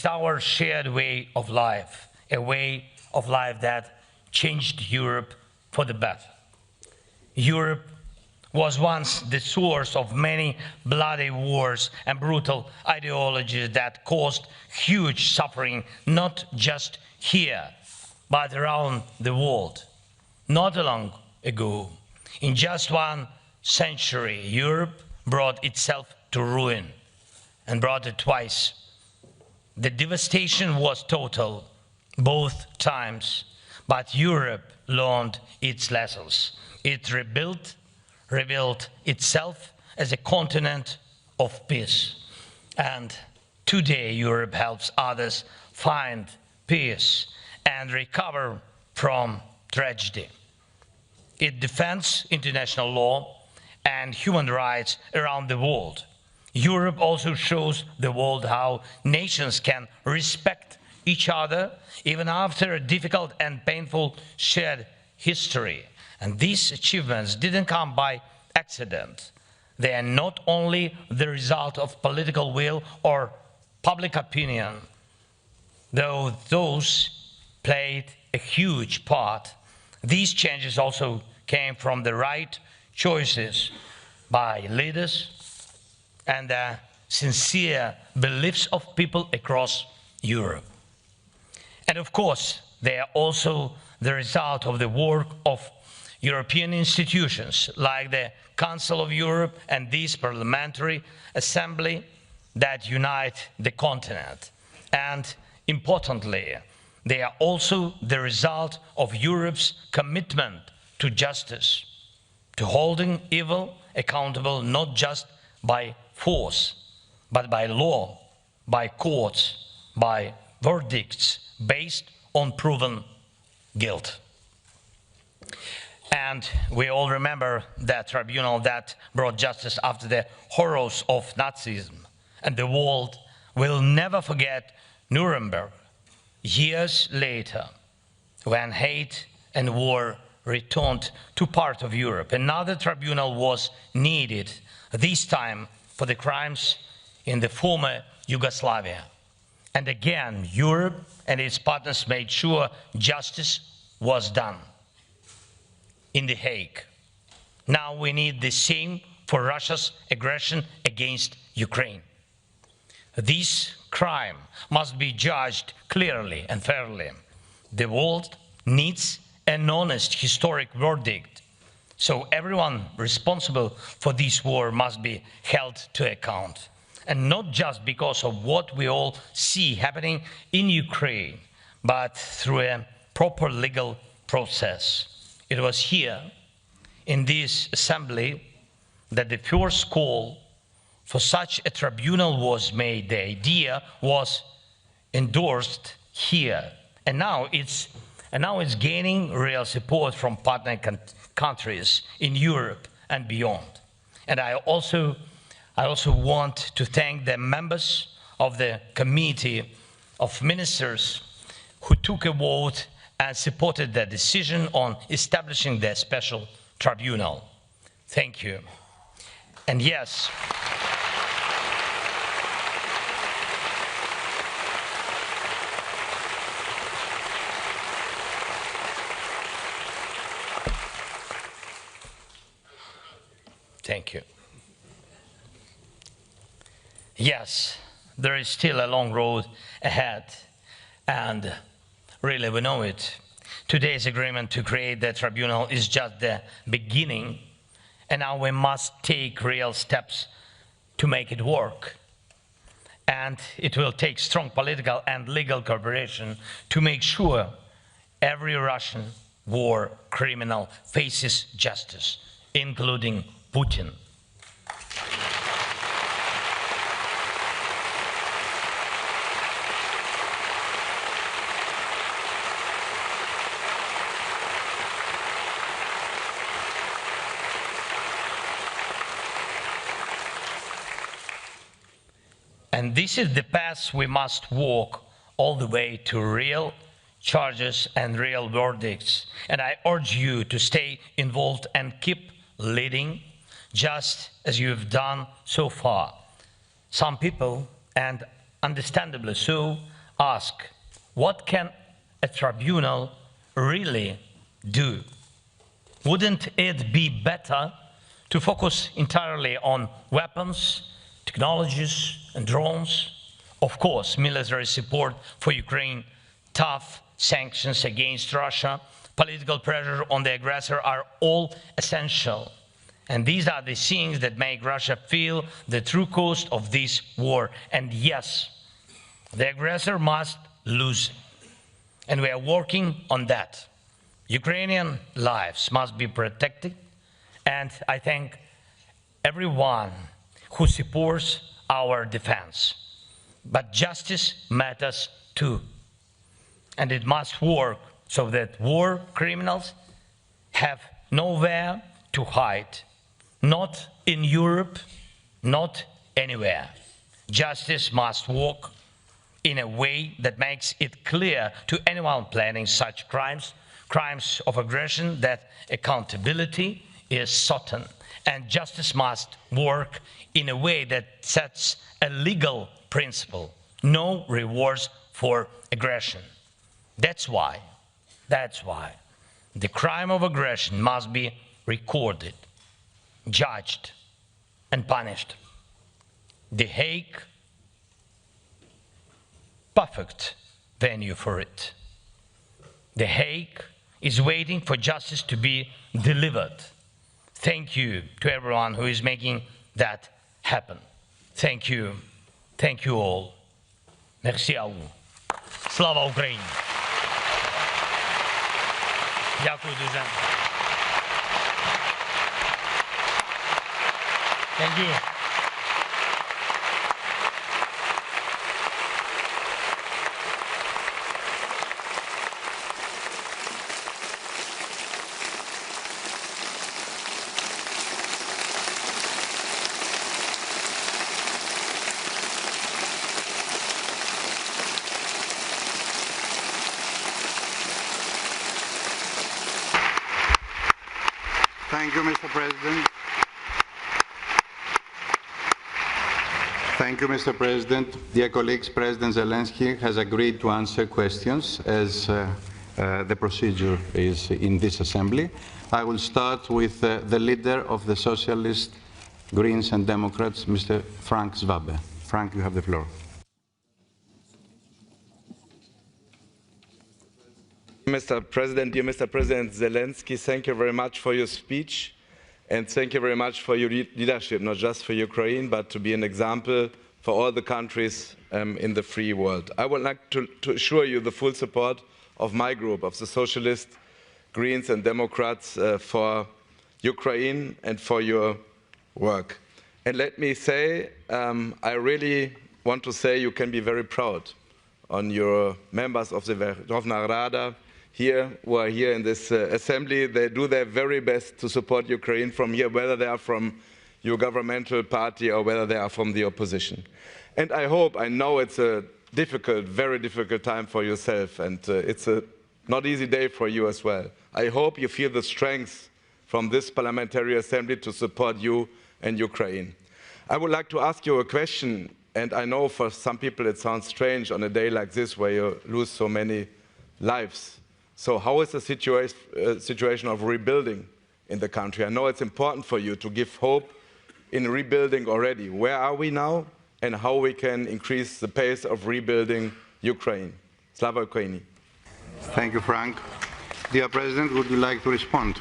our shared way of life, a way of life that changed Europe for the better. Europe was once the source of many bloody wars and brutal ideologies that caused huge suffering, not just here, but around the world. Not long ago, in just 1 century, Europe brought itself to ruin, and brought it twice. The devastation was total, both times, but Europe learned its lessons. It rebuilt itself as a continent of peace. And today Europe helps others find peace and recover from tragedy. It defends international law and human rights around the world. Europe also shows the world how nations can respect each other even after a difficult and painful shared history. And these achievements didn't come by accident. They are not only the result of political will or public opinion, though those played a huge part. These changes also came from the right choices by leaders and the sincere beliefs of people across Europe. And of course, they are also the result of the work of European institutions like the Council of Europe and this Parliamentary Assembly that unite the continent. And importantly, they are also the result of Europe's commitment to justice, to holding evil accountable not just by force, but by law, by courts, by verdicts based on proven guilt. And we all remember that tribunal that brought justice after the horrors of Nazism. And the world will never forget Nuremberg years later, when hate and war returned to part of Europe. Another tribunal was needed, this time for the crimes in the former Yugoslavia. And again, Europe and its partners made sure justice was done in The Hague. Now we need the same for Russia's aggression against Ukraine. This crime must be judged clearly and fairly. The world needs an honest historic verdict, so everyone responsible for this war must be held to account. And not just because of what we all see happening in Ukraine, but through a proper legal process. It was here, in this assembly, that the first call for such a tribunal was made. The idea was endorsed here, and now it's gaining real support from partner countries in Europe and beyond. And I also want to thank the members of the Committee of Ministers who took a vote and supported the decision on establishing the special tribunal. Thank you. And yes, thank you. Yes, there is still a long road ahead, and really we know it. Today's agreement to create the tribunal is just the beginning, and now we must take real steps to make it work. And it will take strong political and legal cooperation to make sure every Russian war criminal faces justice, including Putin. And this is the path we must walk all the way to real charges and real verdicts. And I urge you to stay involved and keep leading, just as you have done so far. Some people, and understandably so, ask, what can a tribunal really do? Wouldn't it be better to focus entirely on weapons, technologies, and drones. Of course, military support for Ukraine, tough sanctions against Russia, political pressure on the aggressor are all essential. And these are the things that make Russia feel the true cost of this war. And yes, the aggressor must lose. And we are working on that. Ukrainian lives must be protected. And I thank everyone who supports our defense. But justice matters too. And it must work so that war criminals have nowhere to hide. Not in Europe, not anywhere. Justice must work in a way that makes it clear to anyone planning such crimes, crimes of aggression, that accountability is certain. And justice must work in a way that sets a legal principle: no rewards for aggression. That's why the crime of aggression must be recorded, judged, and punished. The Hague, perfect venue for it. The Hague is waiting for justice to be delivered. Thank you to everyone who is making that happen. Thank you all. Merci à vous. Slava Ukraini. Дякую дуже. Thank you. Thank you, Mr. President. Thank you, Mr. President. Dear colleagues, President Zelensky has agreed to answer questions as the procedure is in this assembly. I will start with the leader of the Socialists, Greens and Democrats, Mr. Frank Schwabe. Frank, you have the floor. Mr. President, dear Mr. President Zelensky, thank you very much for your speech, and thank you very much for your leadership, not just for Ukraine, but to be an example for all the countries in the free world. I would like to assure you the full support of my group, of the Socialists, Greens and Democrats, for Ukraine and for your work. And let me say, I really want to say you can be very proud on your members of the Verkhovna Rada here, who are here in this assembly. They do their very best to support Ukraine from here, whether they are from your governmental party or whether they are from the opposition. And I hope, I know it's a difficult, very difficult time for yourself, and it's a not easy day for you as well. I hope you feel the strength from this parliamentary assembly to support you and Ukraine. I would like to ask you a question, and I know for some people it sounds strange on a day like this where you lose so many lives. So how is the situation of rebuilding in the country? I know it's important for you to give hope in rebuilding already. Where are we now, and how we can increase the pace of rebuilding Ukraine? Slava Ukraini. Thank you, Frank. Dear President, would you like to respond?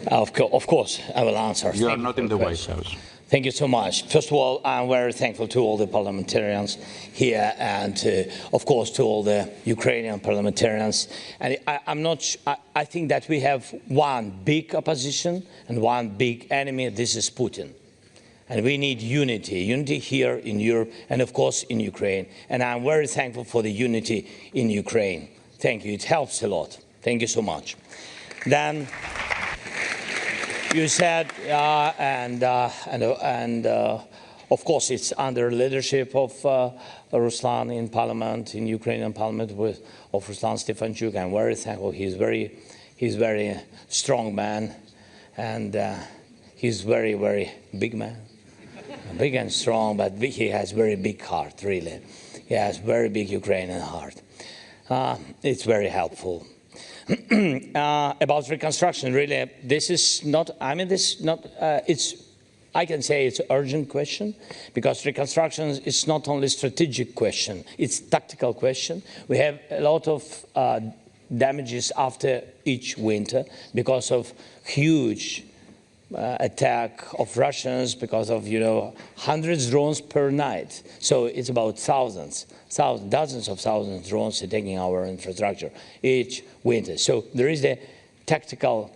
Of course, I will answer. You are not in the White House. Thank you so much. First of all, I'm very thankful to all the parliamentarians here, and of course to all the Ukrainian parliamentarians. And I think that we have one big opposition and one big enemy. This is Putin. And we need unity here in Europe and of course in Ukraine. And I'm very thankful for the unity in Ukraine. Thank you. It helps a lot. Thank you so much. Then you said, of course it's under leadership of Ruslan in Parliament, in Ukrainian Parliament, of Ruslan Stefanchuk. I'm very thankful. He's very strong man, and he's very big man, big and strong. But he has very big heart, really. He has very big Ukrainian heart. It's very helpful. About reconstruction, really, this is not, I mean, this is not, I can say it's an urgent question, because reconstruction is not only a strategic question, it's a tactical question. We have a lot of damages after each winter because of huge attack of Russians, because of, hundreds of drones per night. So it's about dozens of thousands of drones attacking our infrastructure each winter. So there is a tactical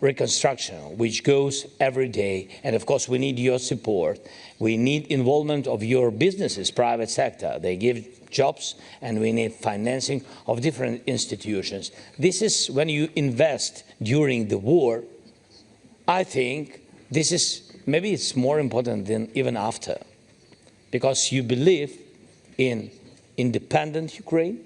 reconstruction which goes every day, and of course we need your support. We need involvement of your businesses, private sector. They give jobs, and we need financing of different institutions. This is when you invest during the war. I think this is, maybe it's more important than even after, because you believe in independent Ukraine,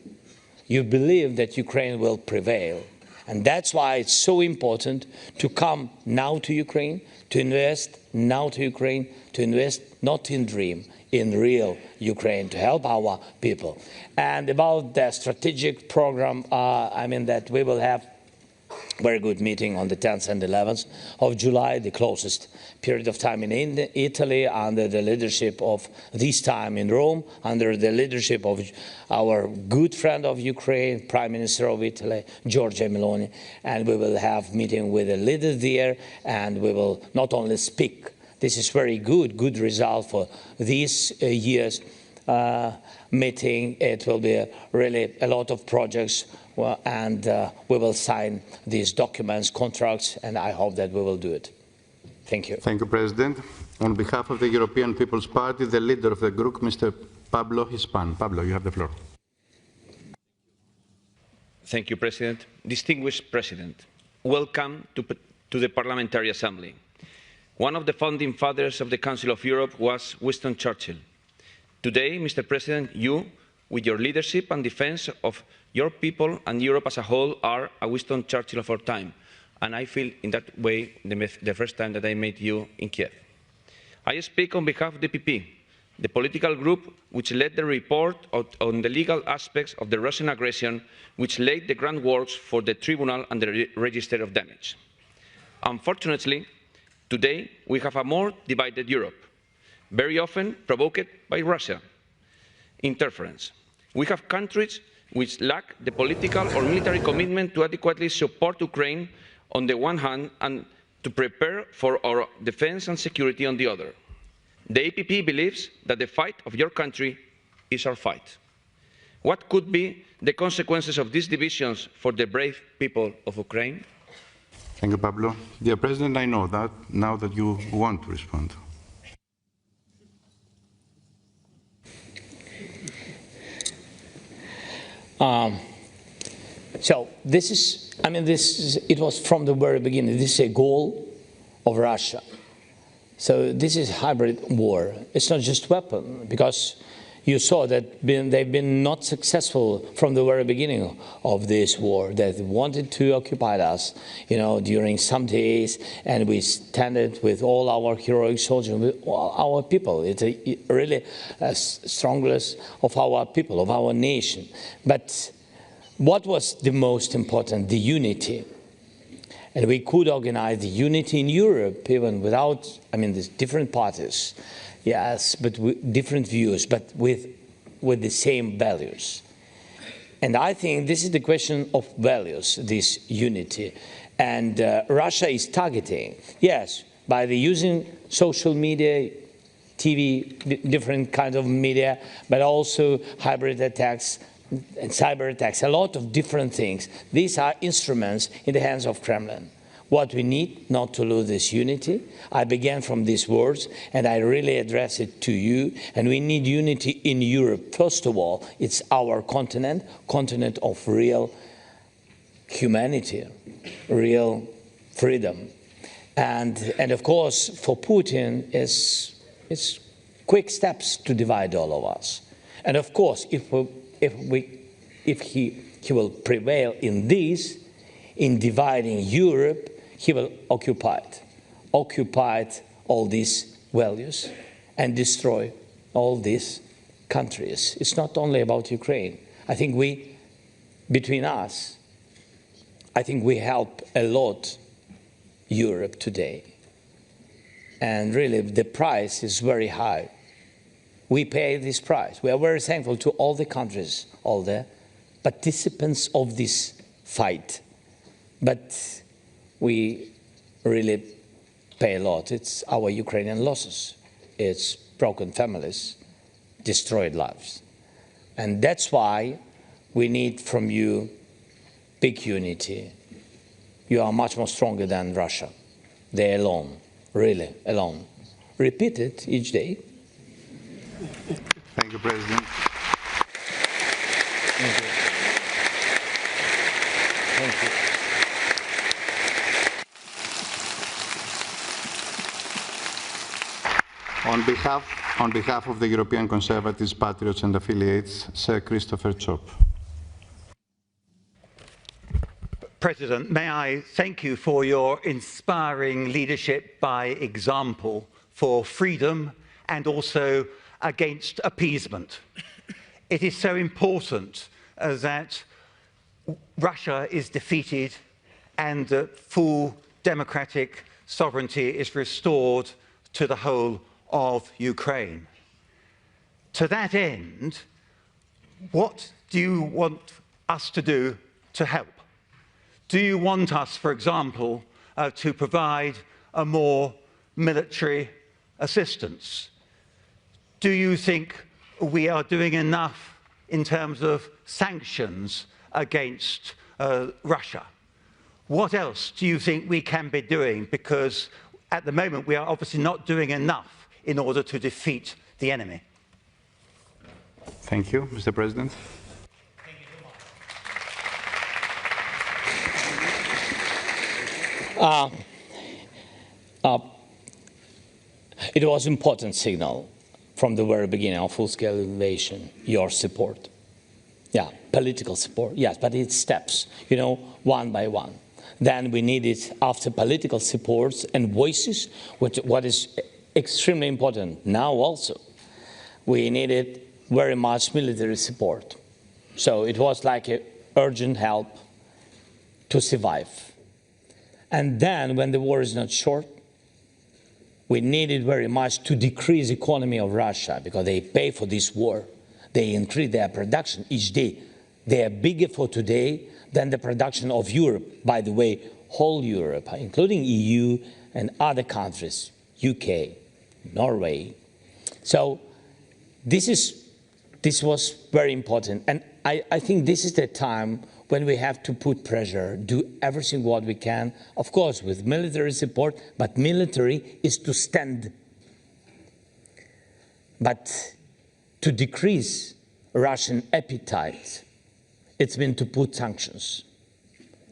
you believe that Ukraine will prevail. And that's why it's so important to come now to Ukraine, to invest now to Ukraine, to invest not in dream, in real Ukraine, to help our people. And about the strategic program, I mean that we will have very good meeting on the 10th and 11th of July, the closest period of time in Italy, under the leadership of, this time in Rome, under the leadership of our good friend of Ukraine, Prime Minister of Italy, Giorgia Meloni. And we will have meeting with the leaders there, and we will not only speak. This is very good result for these years meeting. It will be really a lot of projects, and we will sign these documents, contracts, and I hope that we will do it. Thank you. Thank you, President. On behalf of the European People's Party, the leader of the group, Mr. Pablo Hispan. Pablo, you have the floor. Thank you, President. Distinguished President, welcome to the Parliamentary Assembly. One of the founding fathers of the Council of Europe was Winston Churchill. Today, Mr. President, you, with your leadership and defense of your people and Europe as a whole, are a Winston Churchill of our time. And I feel in that way the first time that I met you in Kiev. I speak on behalf of the PP, the political group which led the report on the legal aspects of the Russian aggression, which laid the groundwork for the tribunal and the register of damage. Unfortunately, today we have a more divided Europe, very often provoked by Russia interference. We have countries which lack the political or military commitment to adequately support Ukraine on the one hand and to prepare for our defense and security on the other. The EPP believes that the fight of your country is our fight. What could be the consequences of these divisions for the brave people of Ukraine? Thank you, Pablo. Dear President, I know that now that you want to respond. So this is, I mean, it was from the very beginning. This is a goal of Russia. So this is hybrid war. It's not just weapon, because you saw that they've been not successful from the very beginning of this war. They wanted to occupy us, during some days, and we stand with all our heroic soldiers, with all our people. It's really a strongest of our people, of our nation. But what was the most important? The unity. And we could organize the unity in Europe even without, there's different parties, yes, but with different views, but with the same values. And I think this is the question of values, this unity. And Russia is targeting, yes, by using social media, TV, different kinds of media, but also hybrid attacks, and cyber attacks, a lot of different things. These are instruments in the hands of Kremlin. What we need, not to lose this unity. I began from these words, and I really address it to you. And we need unity in Europe. First of all, it's our continent of real humanity, real freedom. And of course, for Putin, it's quick steps to divide all of us. And of course, if he will prevail in this, in dividing Europe, he will occupy all these values and destroy all these countries. It's not only about Ukraine. I think we between us, I think we help a lot Europe today. And really, the price is very high. We pay this price. We are very thankful to all the countries, all the participants of this fight. But we really pay a lot. It's our Ukrainian losses. It's broken families, destroyed lives. And that's why we need from you big unity. You are much more stronger than Russia. They're alone, really alone. Repeat it each day. Thank you, President. Thank you. Thank you. On behalf of the European Conservatives, Patriots and Affiliates, Sir Christopher Chop. President, may I thank you for your inspiring leadership by example for freedom and also against appeasement. It is so important that Russia is defeated and that full democratic sovereignty is restored to the whole of Ukraine. To that end, what do you want us to do to help? Do you want us, for example, to provide a more military assistance? Do you think we are doing enough in terms of sanctions against Russia? What else do you think we can be doing? Because at the moment we are obviously not doing enough in order to defeat the enemy. Thank you, Mr. President. It was an important signal from the very beginning of full-scale invasion, your support. Yeah, political support, yes, but it's steps, you know, one by one. Then we needed, after political supports and voices, what is extremely important now also, we needed very much military support. So it was like an urgent help to survive. And then, when the war is not short, we needed very much to decrease the economy of Russia because they pay for this war. They increase their production each day. They are bigger for today than the production of Europe. By the way, whole Europe, including EU and other countries, UK, Norway. So this was very important. And I think this is the time when we have to put pressure, do everything what we can, of course with military support, but military is to stand. But to decrease Russian appetite, it's been to put sanctions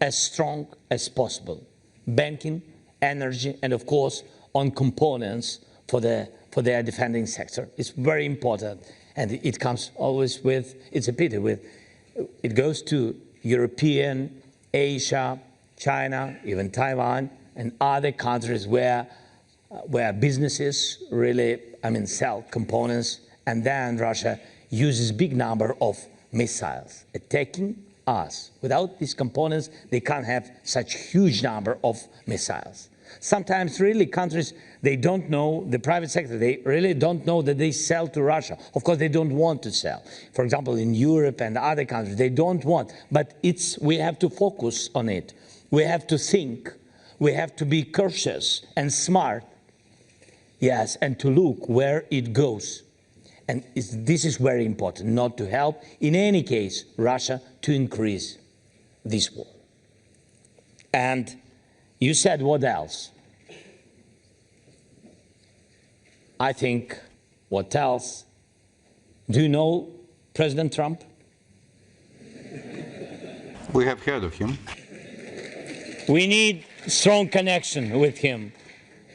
as strong as possible. Banking, energy, and of course on components for their defending sector. It's very important. And it comes always with, it's a pity, it goes to European, Asia, China, even Taiwan, and other countries where businesses really, sell components, and then Russia uses big number of missiles attacking us. Without these components, they can't have such huge number of missiles. Sometimes really countries, they don't know, the private sector, they really don't know that they sell to Russia. Of course, they don't want to sell. For example, in Europe and other countries, they don't want. But we have to focus on it. We have to think. We have to be cautious and smart. Yes, and to look where it goes. And this is very important, not to help, in any case, Russia to increase this war. And you said what else? I think what else? Do you know President Trump? We have heard of him. We need strong connection with him.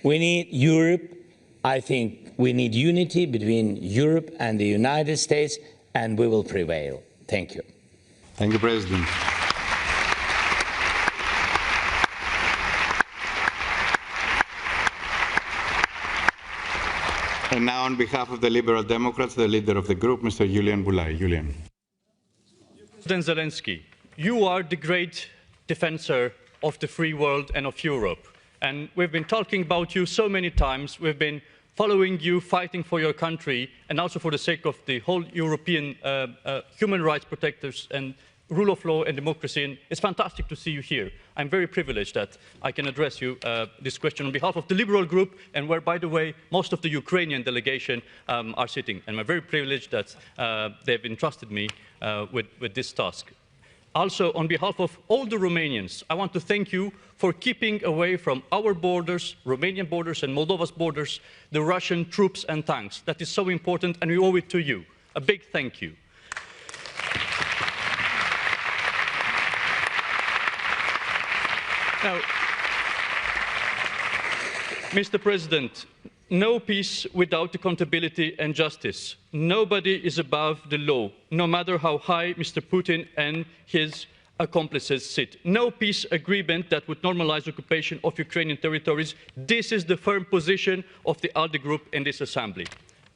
We need Europe. I think we need unity between Europe and the United States, and we will prevail. Thank you. Thank you, President. And now, on behalf of the Liberal Democrats, the leader of the group, Mr. Julian Bulai. Julian. President Zelensky, you are the great defender of the free world and of Europe. And we've been talking about you so many times. We've been following you, fighting for your country, and also for the sake of the whole European human rights protectors and rule of law and democracy. And it's fantastic to see you here. I'm very privileged that I can address you this question on behalf of the Liberal Group, and where, by the way, most of the Ukrainian delegation are sitting. And I'm very privileged that they've entrusted me with this task. Also, on behalf of all the Romanians, I want to thank you for keeping away from our borders, Romanian borders and Moldova's borders, the Russian troops and tanks. That is so important, and we owe it to you. A big thank you. Now, Mr. President, no peace without accountability and justice. Nobody is above the law, no matter how high Mr. Putin and his accomplices sit. No peace agreement that would normalize occupation of Ukrainian territories. This is the firm position of the ALDE group in this assembly.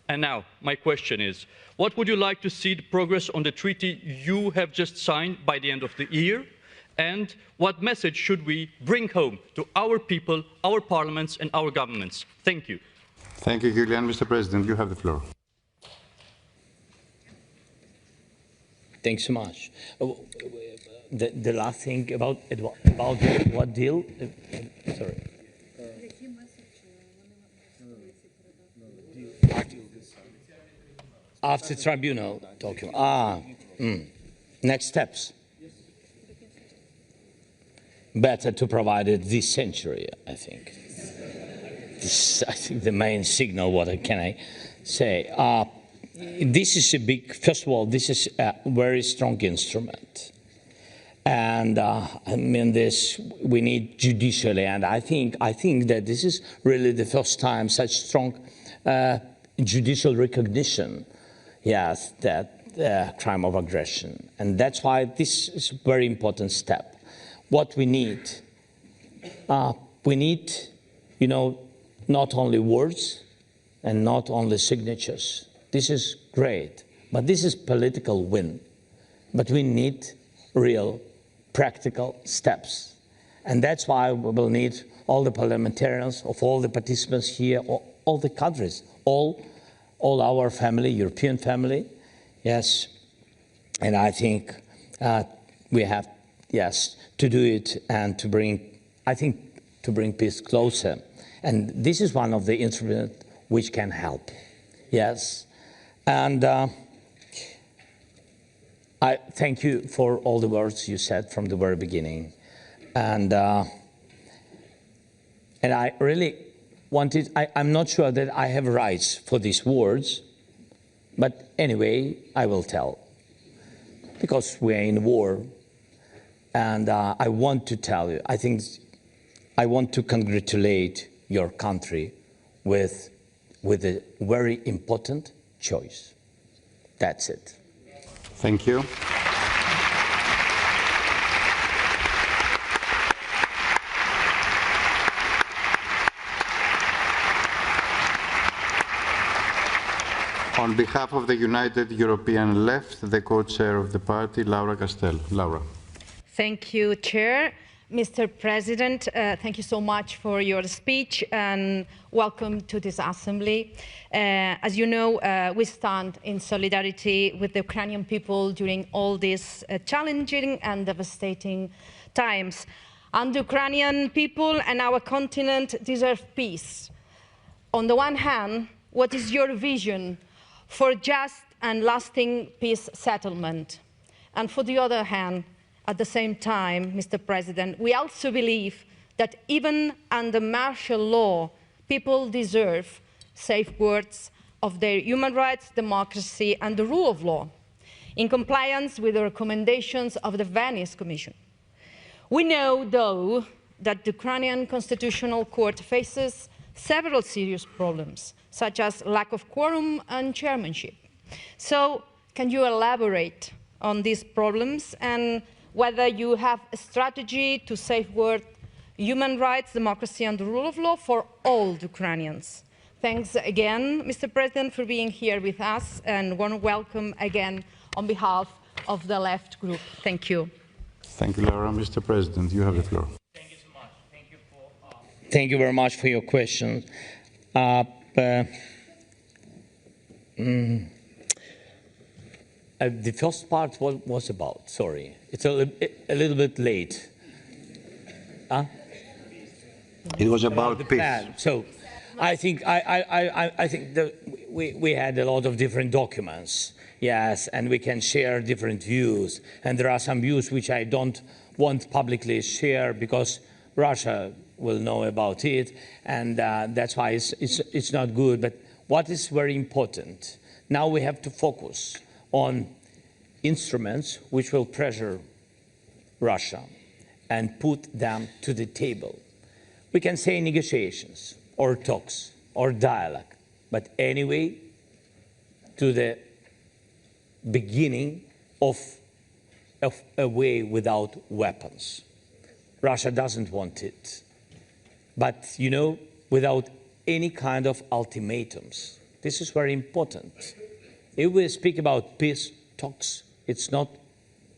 And now, my question is, what would you like to see the progress on the treaty you have just signed by the end of the year? And what message should we bring home to our people, our parliaments and our governments? Thank you. Thank you, Julian. Mr. President, you have the floor. Thanks so much. The last thing about what deal? Sorry. After tribunal document. Next steps. Better to provide it this century, I think. This, I think, the main signal. What can I say? This is a big. First of all, this is a very strong instrument, and I mean this. We need judicially, and I think that this is really the first time such strong judicial recognition. Yes, that crime of aggression, and that's why this is a very important step. What we need, you know, not only words and not only signatures. This is great, but this is political win. But we need real, practical steps. And that's why we will need all the parliamentarians of all the participants here, all the countries, all our family, European family, yes. And I think we have, yes, to do it and to bring, I think, to bring peace closer. And this is one of the instruments which can help, yes. And I thank you for all the words you said from the very beginning. And I really wanted, I'm not sure that I have rights for these words, but anyway, I will tell. Because we are in war. And I want to tell you, I want to congratulate your country with a very important choice. That's it. Thank you. On behalf of the United European Left, the co-chair of the party, Laura Castel. Laura. Thank you, Chair. Mr. President, thank you so much for your speech and welcome to this Assembly. As you know, we stand in solidarity with the Ukrainian people during all these challenging and devastating times. And the Ukrainian people and our continent deserve peace. On the one hand, what is your vision for just and lasting peace settlement? And for the other hand, at the same time, Mr. President, we also believe that even under martial law, people deserve safeguards of their human rights, democracy, and the rule of law, in compliance with the recommendations of the Venice Commission. We know, though, that the Ukrainian Constitutional Court faces several serious problems, such as lack of quorum and chairmanship. So, can you elaborate on these problems and whether you have a strategy to safeguard human rights, democracy, and the rule of law for all Ukrainians? Thanks again, Mr. President, for being here with us, and warm welcome again on behalf of the Left Group. Thank you. Thank you, Laura. Mr. President, you have the floor. Thank you so much. Thank you very much for your question. The first part was about, sorry, it's a little bit late. It was about the peace. plan. So I think we had a lot of different documents, yes, and we can share different views. And there are some views which I don't want publicly share because Russia will know about it, and that's why it's not good. But what is very important, now we have to focus on instruments which will pressure Russia and put them to the table. We can say negotiations or talks or dialogue, but anyway, to the beginning of a way without weapons. Russia doesn't want it, but you know, without any kind of ultimatums. This is very important. If we speak about peace talks, it's not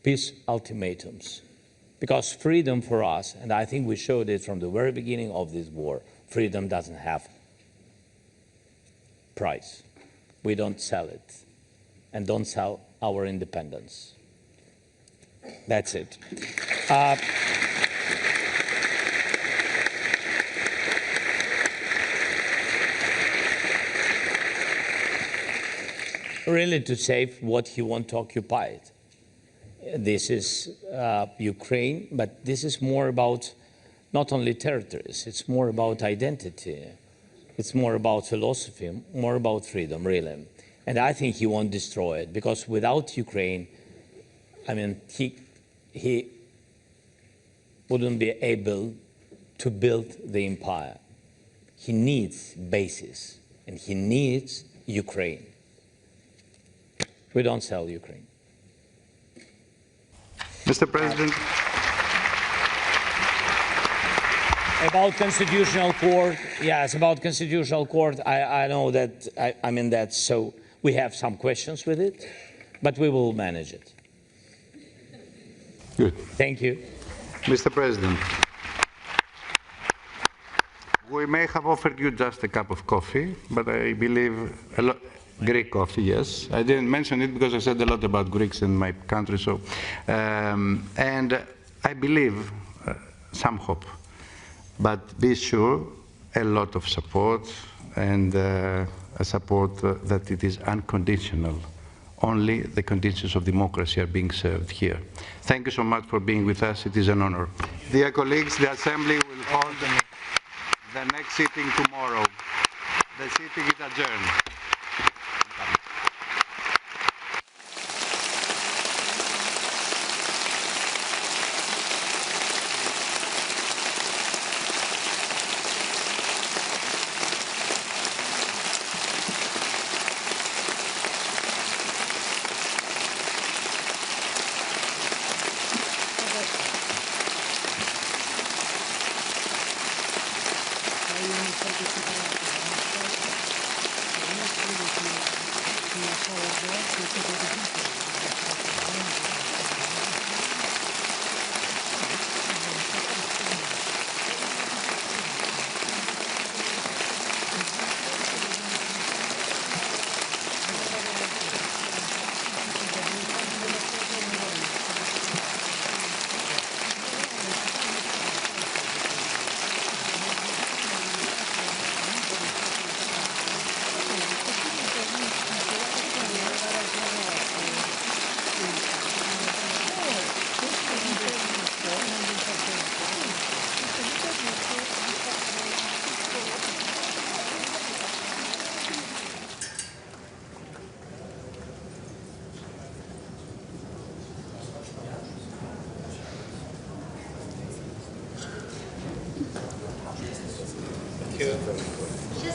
peace ultimatums. Because freedom for us, and I think we showed it from the very beginning of this war, freedom doesn't have price. We don't sell it, and don't sell our independence. That's it. Really to save what he wants to occupy it. This is Ukraine, but this is more about not only territories, it's more about identity, it's more about philosophy, more about freedom, really. And I think he won't destroy it, because without Ukraine, I mean, he wouldn't be able to build the empire. He needs bases, and he needs Ukraine. We don't sell Ukraine. Mr. President. About Constitutional Court, yes, about Constitutional Court, I know that, I mean that, so we have some questions with it, but we will manage it. Good. Thank you. Mr. President, we may have offered you just a cup of coffee, but I believe a lot. Greek coffee, yes. I didn't mention it because I said a lot about Greeks in my country, so. And I believe some hope, but be sure a lot of support, and a support that it is unconditional. Only the conditions of democracy are being served here. Thank you so much for being with us. It is an honor. Dear colleagues, the Assembly will hold the next sitting tomorrow. The sitting is adjourned.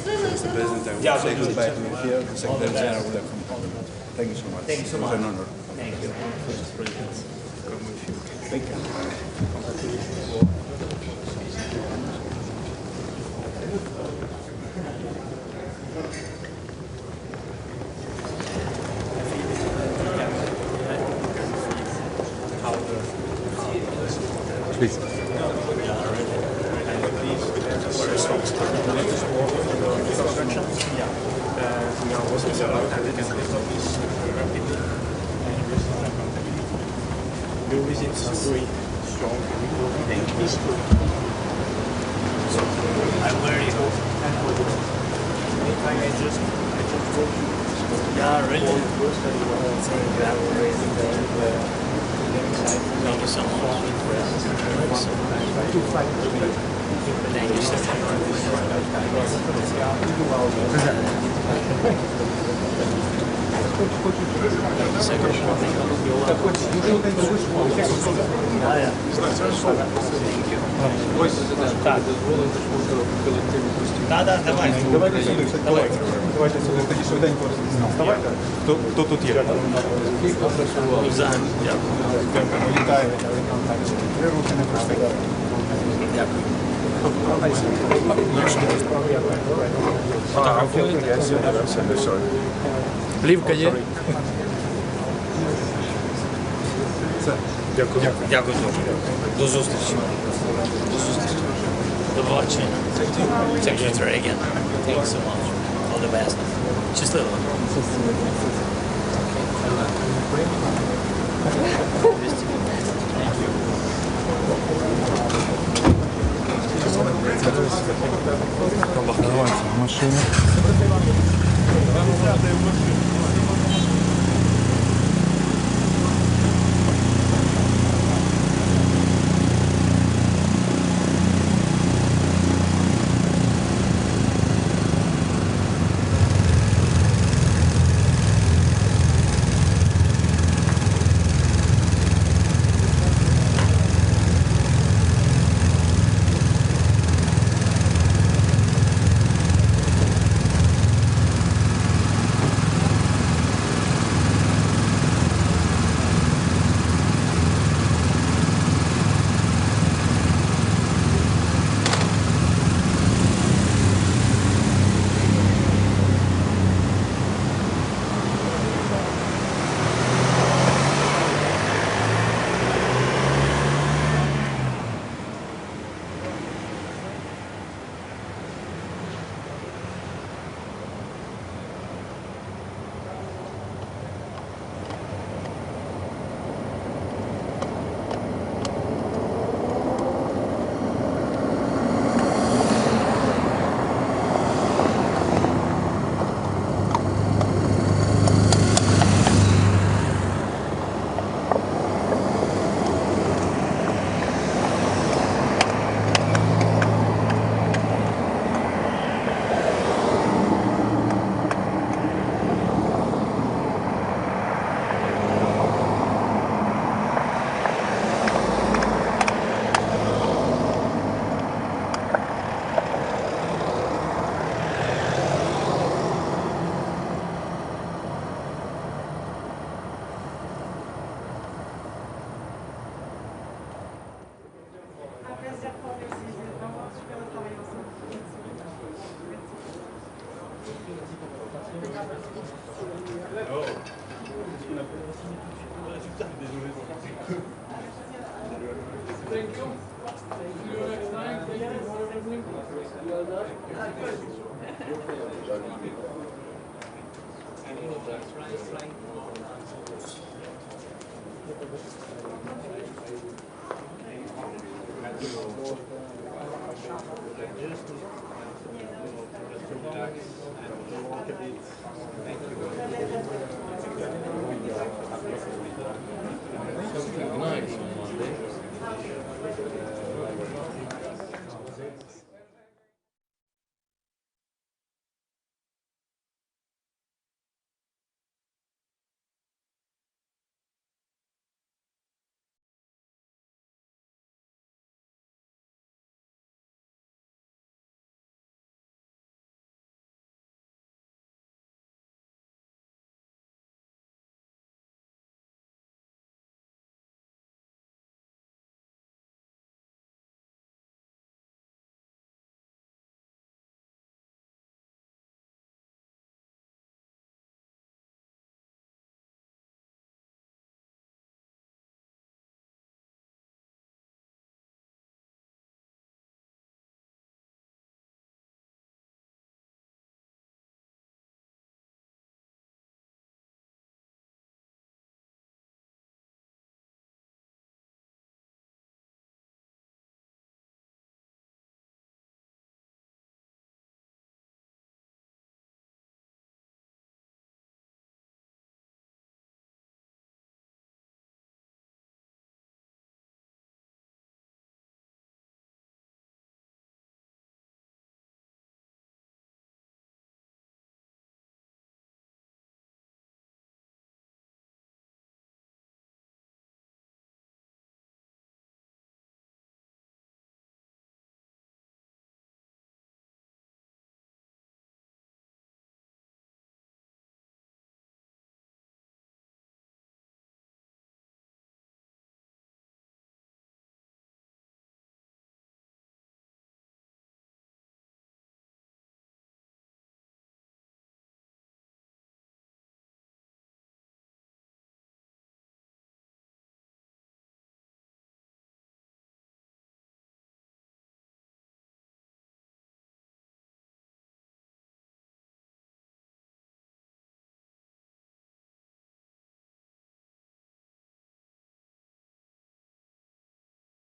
Mr. President, I will say goodbye to you here. The Secretary General will accompany. Thank you so much. Thank you so much. It was an honor. Thank you. Thank you. How Please. We are also your visit is very strong. Thank you. So I'm very open. I just go to. Yeah, really. Thank you so much. Thank you so Давайте сюди, давайте сюди, тоді швиденько вставайте. Хто тут є? Вітаю. Три руки не пустить. Дякую. Плівка є? Дякую. Дякую дуже. До зустрічі. До зустрічі. До побачення. Secretary again. Thank you so much. All the best. Щасливо. Давайте в машину.